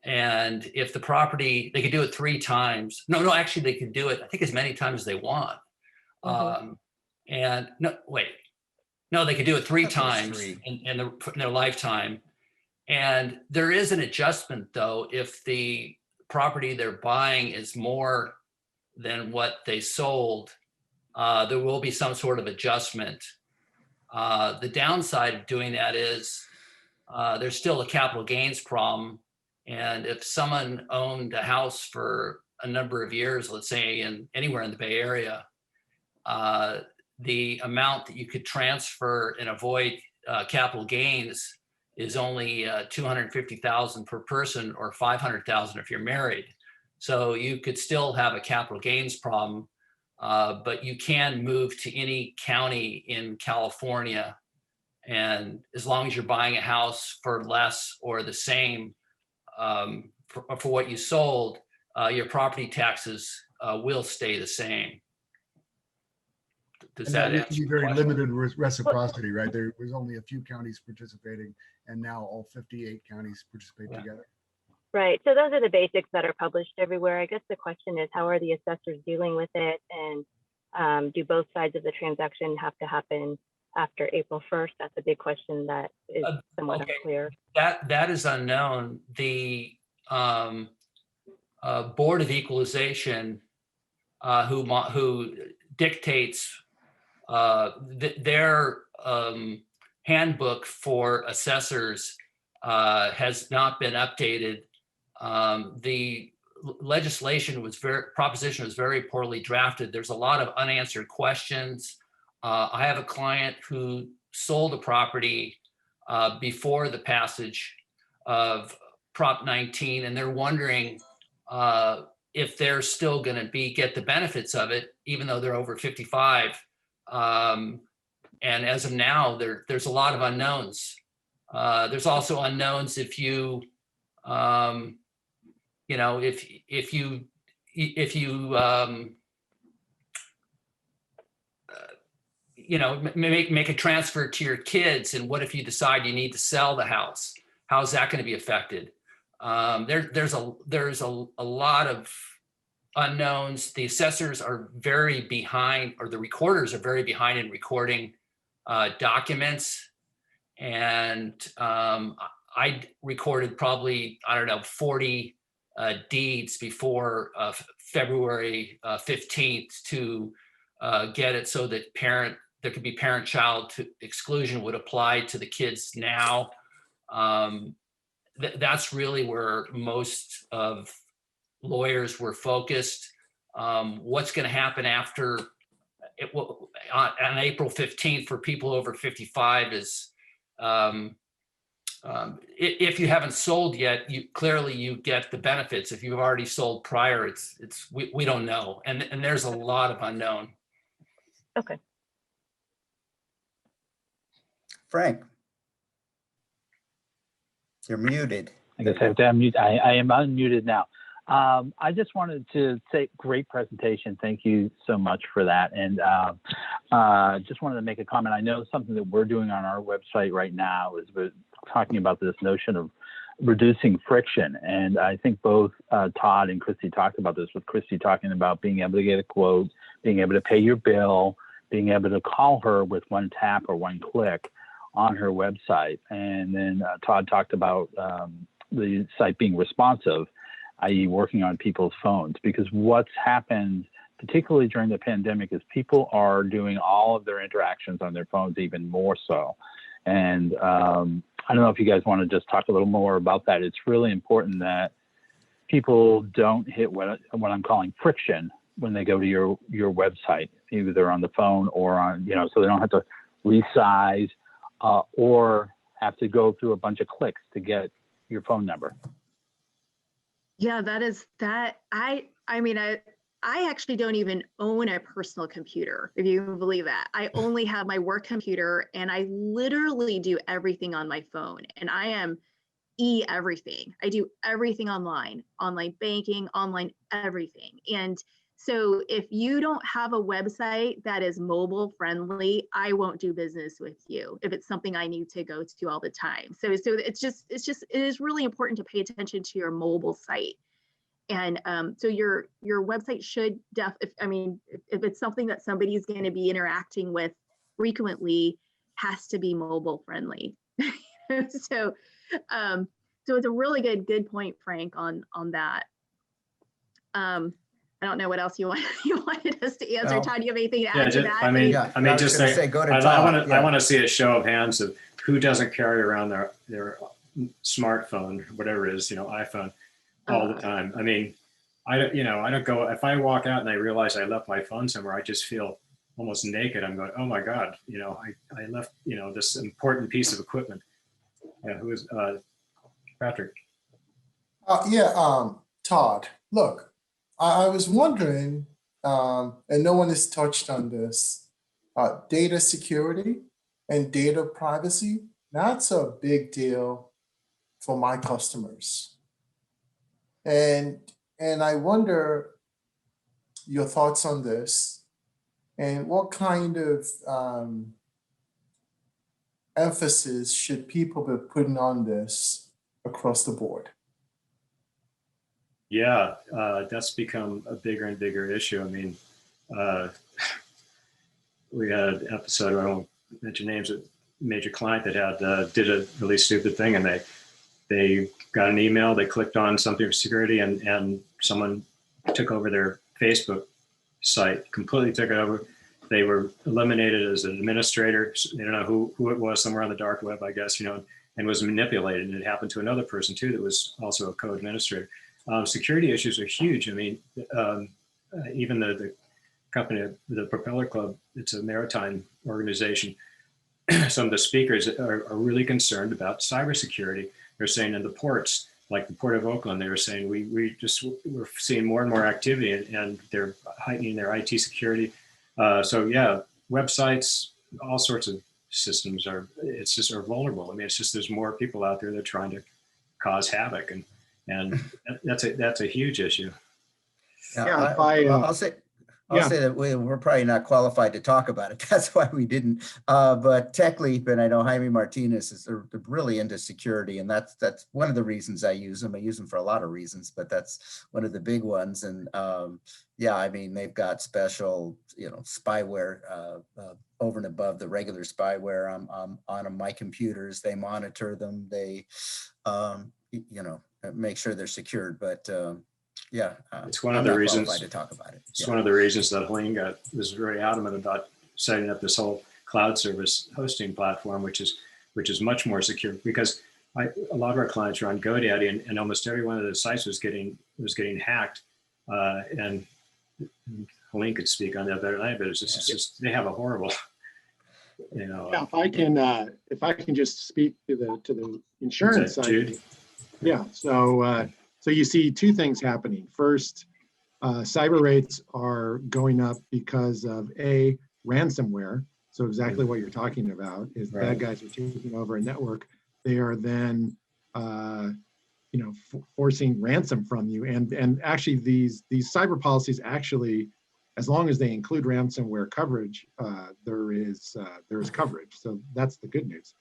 Speaker 9: And if the property, they could do it 3 times. No, actually they could do it, I think, as many times as they want. And no, wait. No, they could do it 3 times in their lifetime. And there is an adjustment, though, if the property they're buying is more than what they sold, there will be some sort of adjustment. The downside of doing that is there's still a capital gains problem. And if someone owned a house for a number of years, let's say anywhere in the Bay Area, the amount that you could transfer and avoid capital gains is only $250,000 per person or $500,000 if you're married. So you could still have a capital gains problem, but you can move to any county in California. And as long as you're buying a house for less or the same for what you sold, your property taxes will stay the same. Does that
Speaker 10: used to
Speaker 9: answer
Speaker 10: be
Speaker 9: your
Speaker 10: very
Speaker 9: question?
Speaker 10: limited reciprocity, right? There was only a few counties participating, and now all 58 counties participate together.
Speaker 8: Right. So those are the basics that are published everywhere. I guess the question is, how are the assessors dealing with it? And do both sides of the transaction have to happen after April 1st? That's a big question that is somewhat unclear.
Speaker 9: That is unknown. The Board of Equalization, who dictates their handbook for assessors, has not been updated. The legislation proposition was very poorly drafted. There's a lot of unanswered questions. I have a client who sold a property before the passage of Prop 19, and they're wondering if they're still going to get the benefits of it, even though they're over 55. And as of now, there's a lot of unknowns. There's also unknowns if you, if you make a transfer to your kids, and what if you decide you need to sell the house? How's that going to be affected? There's a lot of unknowns. The assessors are very behind, or the recorders are very behind in recording documents. And I recorded probably, I don't know, 40 deeds before February 15th to get it so that there could be parent-child exclusion would apply to the kids now. That's really where most of lawyers were focused. What's going to happen after on April 15th for people over 55 is if you haven't sold yet, clearly you get the benefits. If you've already sold prior, we don't know, and there's a lot of unknown.
Speaker 8: Okay.
Speaker 6: Frank, you're muted.
Speaker 11: I guess I have to unmute. I am unmuted now. I just wanted to say, great presentation. Thank you so much for that. And just wanted to make a comment. I know something that we're doing on our website right now is we're talking about this notion of reducing friction. And I think both Todd and Christy talked about this, with Christy talking about being able to get a quote, being able to pay your bill, being able to call her with one tap or one click on her website. And then Todd talked about the site being responsive, i.e. working on people's phones, because what's happened, particularly during the pandemic, is people are doing all of their interactions on their phones even more so. And I don't know if you guys want to just talk a little more about that. It's really important that people don't hit what I'm calling friction when they go to your website, either on the phone or on, so they don't have to resize or have to go through a bunch of clicks to get your phone number.
Speaker 2: Yeah, I actually don't even own a personal computer, if you believe that. I only have my work computer, and I literally do everything on my phone, and I am everything. I do everything online banking, online everything. And so if you don't have a website that is mobile friendly, I won't do business with you if it's something I need to go to all the time. So it is really important to pay attention to your mobile site. And so your website should if it's something that somebody's going to be interacting with frequently, has to be mobile friendly. So it's a really good point, Frank, on that. I don't know what else you wanted us to answer.
Speaker 3: Well,
Speaker 2: Todd, do you have anything to
Speaker 3: Yeah,
Speaker 2: add to that?
Speaker 3: I just say,
Speaker 6: go to
Speaker 3: I
Speaker 6: Todd.
Speaker 3: want to see a show of hands of who doesn't carry around their smartphone, whatever it is, iPhone, all the time. I mean, I don't go, if I walk out and I realize I left my phone somewhere, I just feel almost naked. I'm going, oh my God, I left, this important piece of equipment. Who is Patrick?
Speaker 7: Todd, look, I was wondering, and no one has touched on this, data security and data privacy. That's a big deal for my customers. And I wonder your thoughts on this and what kind of emphasis should people be putting on this across the board?
Speaker 3: Yeah, that's become a bigger and bigger issue. I mean, we had an episode, I won't mention names, a major client that did a really stupid thing, and they got an email, they clicked on something for security, and someone took over their Facebook site, completely took it over. They were eliminated as an administrator. They don't know who it was, somewhere on the dark web, I guess, and was manipulated. And it happened to another person too that was also a co-administrator. Security issues are huge. I mean, even the company, the Propeller Club, it's a maritime organization. Some of the speakers are really concerned about cybersecurity. They're saying in the ports, like the Port of Oakland, they were saying we're seeing more and more activity, and they're heightening their IT security. So yeah, websites, all sorts of systems are vulnerable. I mean, it's just there's more people out there that are trying to cause havoc, and that's a huge issue.
Speaker 6: I'll say, I'll say that we're probably not qualified to talk about it. That's why we didn't. But TechLeap, and I know Jaime Martinez is they're really into security, and that's one of the reasons I use them. I use them for a lot of reasons, but that's one of the big ones. And yeah, I mean, they've got special, spyware over and above the regular spyware on my computers. They monitor them. They, make sure they're secured. But yeah,
Speaker 3: it's one of the reasons
Speaker 6: to talk about it.
Speaker 3: It's one of the reasons that Helene was very adamant about setting up this whole cloud service hosting platform, which is much more secure, because a lot of our clients are on GoDaddy, and almost every one of the sites was getting hacked. And Helene could speak on that better than I, but it's just they have a horrible,
Speaker 12: Yeah, if I can just speak to the insurance side.
Speaker 3: Jude?
Speaker 12: Yeah. So you see two things happening. First, cyber rates are going up because of ransomware. So exactly what you're talking about is
Speaker 3: Right.
Speaker 12: bad guys are taking over a network. They are then, forcing ransom from you. And actually, these cyber policies actually, as long as they include ransomware coverage, there is coverage. So that's the good news.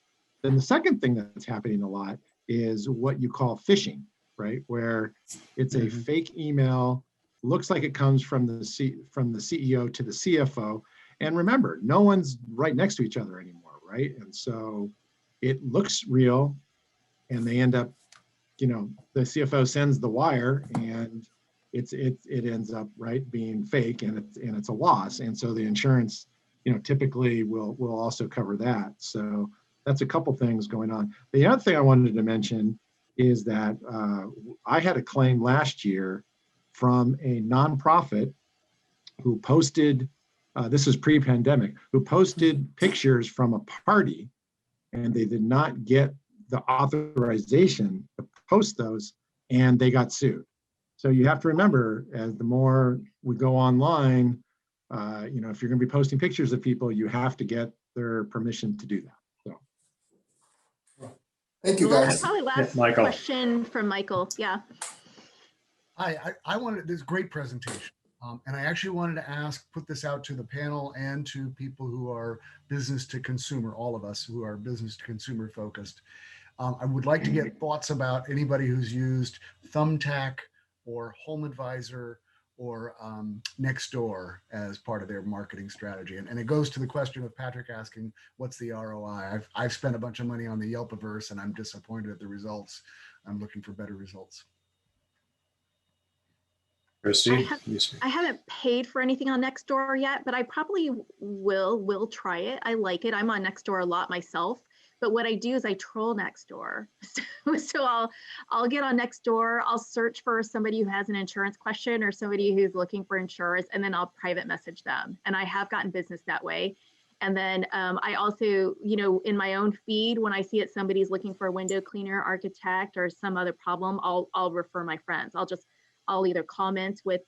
Speaker 12: Then the second thing that's happening a lot is what you call phishing. Right, where it's a fake email, looks like it comes from the CEO to the CFO, and remember, no one's right next to each other anymore, right? And so it looks real, and they end up, the CFO sends the wire, and it ends up being fake, and it's a loss, and so the insurance, typically will also cover that. So that's a couple things going on. The other thing I wanted to mention is that I had a claim last year from a nonprofit who posted, this is pre-pandemic, who posted pictures from a party, and they did not get the authorization to post those, and they got sued. So you have to remember, as the more we go online, if you're going to be posting pictures of people, you have to get their permission to do that.
Speaker 7: Thank you,
Speaker 2: Well,
Speaker 7: guys.
Speaker 2: probably last
Speaker 3: Michael.
Speaker 2: question from Michael. Yeah.
Speaker 10: I wanted this great presentation. And I actually wanted to put this out to the panel and to people who are business to consumer, all of us who are business to consumer focused. I would like to get thoughts about anybody who's used Thumbtack or Home Advisor or Nextdoor as part of their marketing strategy. And it goes to the question of Patrick asking, what's the ROI? I've spent a bunch of money on the Yelpiverse and I'm disappointed at the results. I'm looking for better results.
Speaker 3: Christy?
Speaker 2: I haven't paid for anything on Nextdoor yet, but I probably will try it. I like it. I'm on Nextdoor a lot myself. But what I do is I troll Nextdoor. So I'll get on Nextdoor, I'll search for somebody who has an insurance question or somebody who's looking for insurance, and then I'll private message them. And I have gotten business that way. And then I also, in my own feed, when I see it, somebody's looking for a window cleaner, architect, or some other problem, I'll refer my friends. I'll either comment with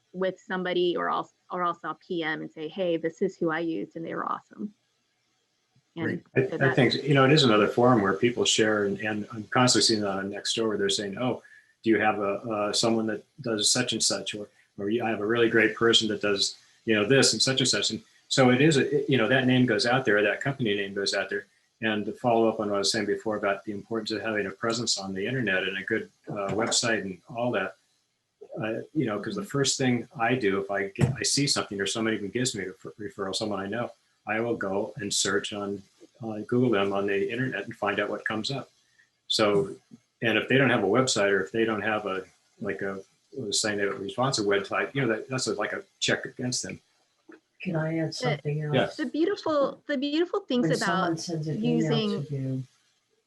Speaker 2: somebody or else I'll PM and say, hey, this is who I used and they were awesome. And
Speaker 3: I think, it is another forum where people share, and I'm constantly seeing that on Nextdoor where they're saying, oh, do you have someone that does such and such, or I have a really great person that does, this and such. And so it is, that name goes out there, that company name goes out there. And to follow up on what I was saying before about the importance of having a presence on the internet and a good website and all that, because the first thing I do if I see something or somebody who gives me a referral, someone I know, I will go and search on Google them on the internet and find out what comes up. So, and if they don't have a website, or if they don't have a responsive website, that's like a check against them.
Speaker 13: Can I add something else?
Speaker 3: Yes.
Speaker 2: The beautiful things
Speaker 13: when
Speaker 2: about
Speaker 13: someone sends an email to you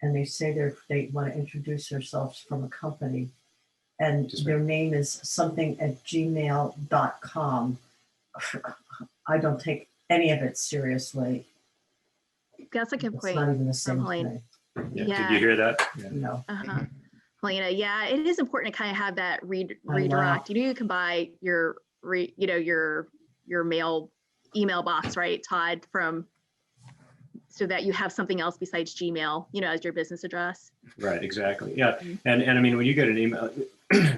Speaker 13: and they say they want to introduce themselves from a company, and their name is something at gmail.com, I don't take any of it seriously.
Speaker 2: That's a good
Speaker 13: It's
Speaker 2: point.
Speaker 13: not even the same
Speaker 2: Helene.
Speaker 13: thing.
Speaker 3: Yeah. Did you hear that? Yeah.
Speaker 13: No.
Speaker 2: Helena, yeah, it is important to kind of have that redirect. You can buy your email box, right, Todd, so that you have something else besides Gmail, as your business address.
Speaker 3: Right, exactly. Yeah. And I mean, when you get an email,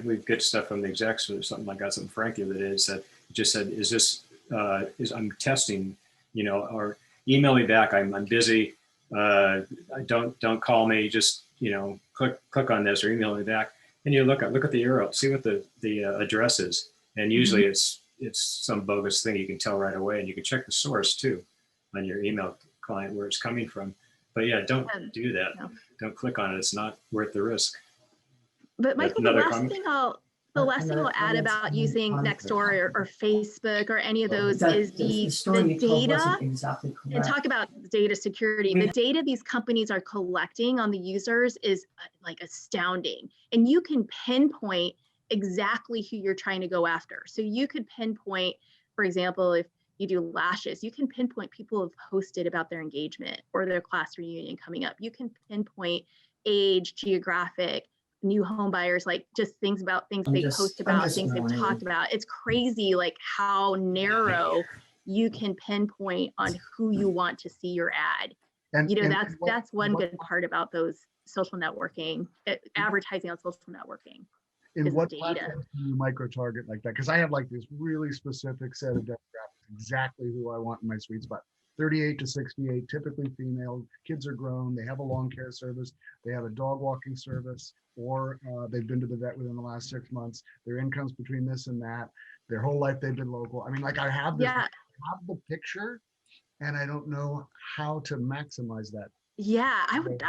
Speaker 3: we get stuff from the execs or something like that, something Frank the other day said, just said, is this I'm testing, or email me back. I'm busy. Don't call me. Just click on this or email me back. And you look at the URL, see what the address is, and usually it's some bogus thing. You can tell right away, and you can check the source too on your email client where it's coming from. But yeah, don't do that.
Speaker 2: No.
Speaker 3: Don't click on it. It's not worth the risk.
Speaker 2: But Michael, the
Speaker 3: Another
Speaker 2: last
Speaker 3: comment?
Speaker 2: thing I'll add about using Nextdoor or Facebook or any of those is the data,
Speaker 13: exactly
Speaker 2: and
Speaker 13: correct.
Speaker 2: talk about data security. The data these companies are collecting on the users is like astounding. And you can pinpoint exactly who you're trying to go after. So you could pinpoint, for example, if you do lashes, you can pinpoint people who have posted about their engagement or their class reunion coming up. You can pinpoint age, geographic, new home buyers, like just things they post about, things they've talked about. It's crazy like how narrow you can pinpoint on who you want to see your ad.
Speaker 10: And
Speaker 2: that's one good part about those social networking, advertising on social networking.
Speaker 10: In
Speaker 2: is
Speaker 10: what
Speaker 2: data.
Speaker 10: platforms do you micro-target like that? Because I have like this really specific set of demographics, exactly who I want in my sweet spot. 38 to 68, typically female, kids are grown, they have a lawn care service, they have a dog walking service, or they've been to the vet within the last 6 months, their income's between this and that, their whole life they've been local. I mean, like I have this, I have the picture, and I don't know how to maximize that.
Speaker 2: Yeah, I would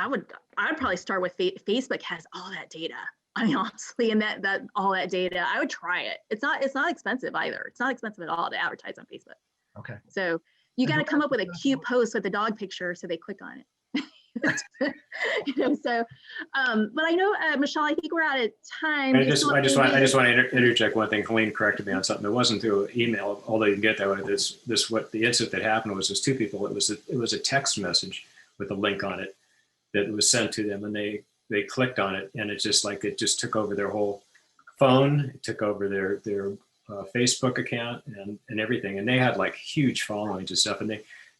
Speaker 2: probably start with Facebook has all that data. I mean, honestly, and that all that data, I would try it. It's not expensive either. It's not expensive at all to advertise on Facebook.
Speaker 10: Okay.
Speaker 2: So you got to come up with a cute post with a dog picture so they click on it. So, but I know, Michelle, I think we're out of time.
Speaker 3: I just want to interject one thing. Colleen corrected me on something. It wasn't through email, although you can get that way. What the incident that happened was two people. It was a text message with a link on it that was sent to them, and they clicked on it, and it's just like it just took over their whole phone. It took over their Facebook account and everything. And they had like huge followings and stuff.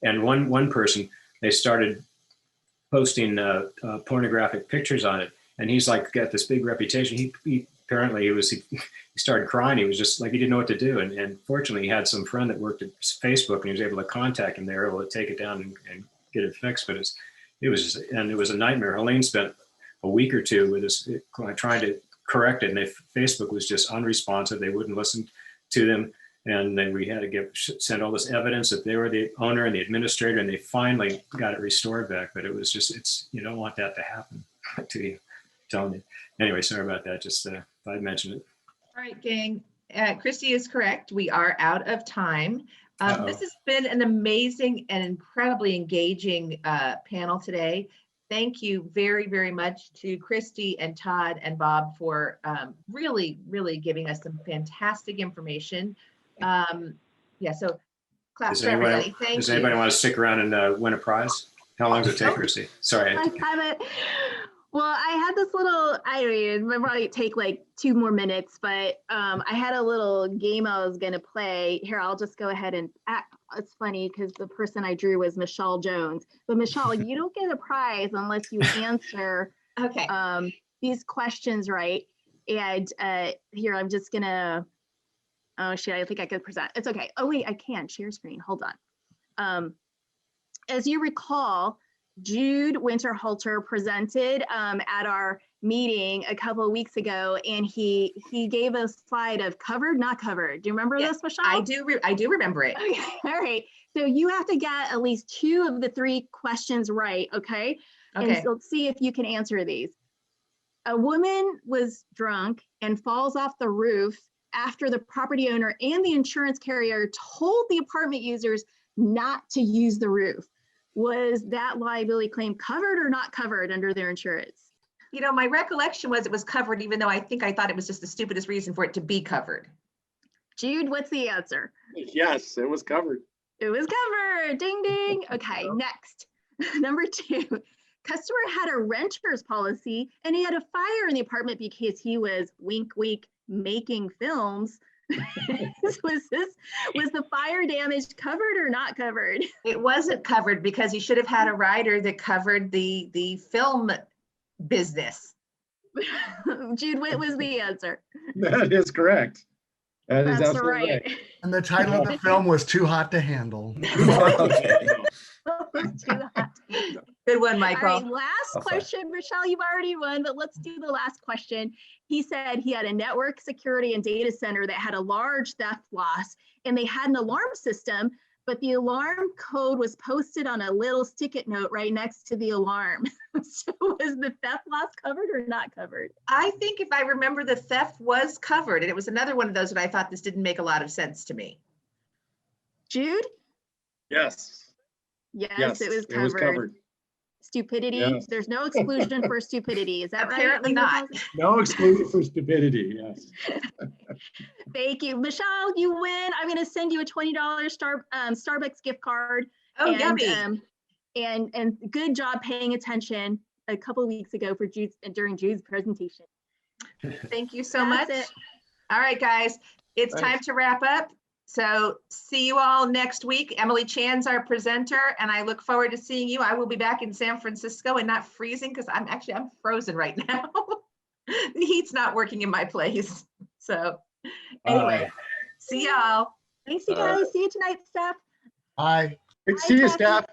Speaker 3: And one person, they started posting pornographic pictures on it, and he's like got this big reputation. He apparently he started crying. He was just like he didn't know what to do. And fortunately, he had some friend that worked at Facebook, and he was able to contact him. They were able to take it down and get it fixed. But it was a nightmare. Helene spent a week or two with us trying to correct it, and Facebook was just unresponsive. They wouldn't listen to them, and then we had to send all this evidence that they were the owner and the administrator, and they finally got it restored back. But it was just you don't want that to happen to you, telling you. Anyway, sorry about that. Just thought I'd mention it.
Speaker 14: All right, gang. Christy is correct. We are out of time. This has been an amazing and incredibly engaging panel today. Thank you very, very much to Christy and Todd and Bob for really, really giving us some fantastic information. So claps for everybody. Thank you.
Speaker 3: Does anybody want to stick around and win a prize? How long does it take, Christy? Sorry.
Speaker 2: Well, I had this little, it might take like 2 more minutes, but I had a little game I was going to play. Here, I'll just go ahead and it's funny because the person I drew was Michelle Jones. But Michelle, you don't get a prize unless you answer these questions right. And here, I'm just going to, oh shit, I think I could present. It's okay. Oh wait, I can share screen. Hold on. As you recall, Jude Winterhalter presented at our meeting a couple of weeks ago, and he gave a slide of covered, not covered. Do you remember this, Michelle?
Speaker 14: I do remember it.
Speaker 2: Okay. All right. So you have to get at least 2 of the 3 questions right. Okay. And so let's see if you can answer these. A woman was drunk and falls off the roof after the property owner and the insurance carrier told the apartment users not to use the roof. Was that liability claim covered or not covered under their insurance?
Speaker 14: You know, my recollection was it was covered, even though I thought it was just the stupidest reason for it to be covered.
Speaker 2: Jude, what's the answer?
Speaker 15: Yes, it was covered.
Speaker 2: It was covered. Ding, ding. Okay, next. Number 2, customer had a renter's policy and he had a fire in the apartment because he was wink, wink, making films. was the fire damage covered or not covered?
Speaker 14: It wasn't covered because he should have had a rider that covered the film business.
Speaker 2: Jude, what was the answer?
Speaker 12: That is correct. That is
Speaker 2: That's
Speaker 12: absolutely
Speaker 2: right.
Speaker 12: right.
Speaker 10: And the title of the film was Too Hot to Handle.
Speaker 6: Okay.
Speaker 2: Let's do that.
Speaker 14: Good one,
Speaker 2: All
Speaker 14: Michael.
Speaker 2: right, last
Speaker 6: Oh, fine.
Speaker 2: question. Michelle, you've already won, but let's do the last question. He said he had a network security and data center that had a large theft loss, and they had an alarm system, but the alarm code was posted on a little stick-it note right next to the alarm. So was the theft loss covered or not covered?
Speaker 14: I think if I remember, the theft was covered, and it was another one of those that I thought this didn't make a lot of sense to me.
Speaker 2: Jude?
Speaker 15: Yes.
Speaker 2: Yes, it was covered. Stupidity.
Speaker 12: Yes.
Speaker 2: There's no exclusion for stupidity. Is that
Speaker 14: Apparently
Speaker 2: right?
Speaker 14: not.
Speaker 12: No exclusion for stupidity. Yes.
Speaker 2: Thank you. Michelle, you win. I'm going to send you a $20 Starbucks gift card.
Speaker 14: Oh,
Speaker 2: and,
Speaker 14: yummy.
Speaker 2: And good job paying attention a couple of weeks ago for during Jude's presentation.
Speaker 14: Thank you so
Speaker 2: That's
Speaker 14: much.
Speaker 2: it.
Speaker 14: All right, guys, it's time to wrap up. So see you all next week. Emily Chan's our presenter, and I look forward to seeing you. I will be back in San Francisco and not freezing because I'm frozen right now. The heat's not working in my place. So anyway, see y'all.
Speaker 2: Thanks, you guys. See you tonight, Steph.
Speaker 10: Bye.
Speaker 12: Good to see you, Steph.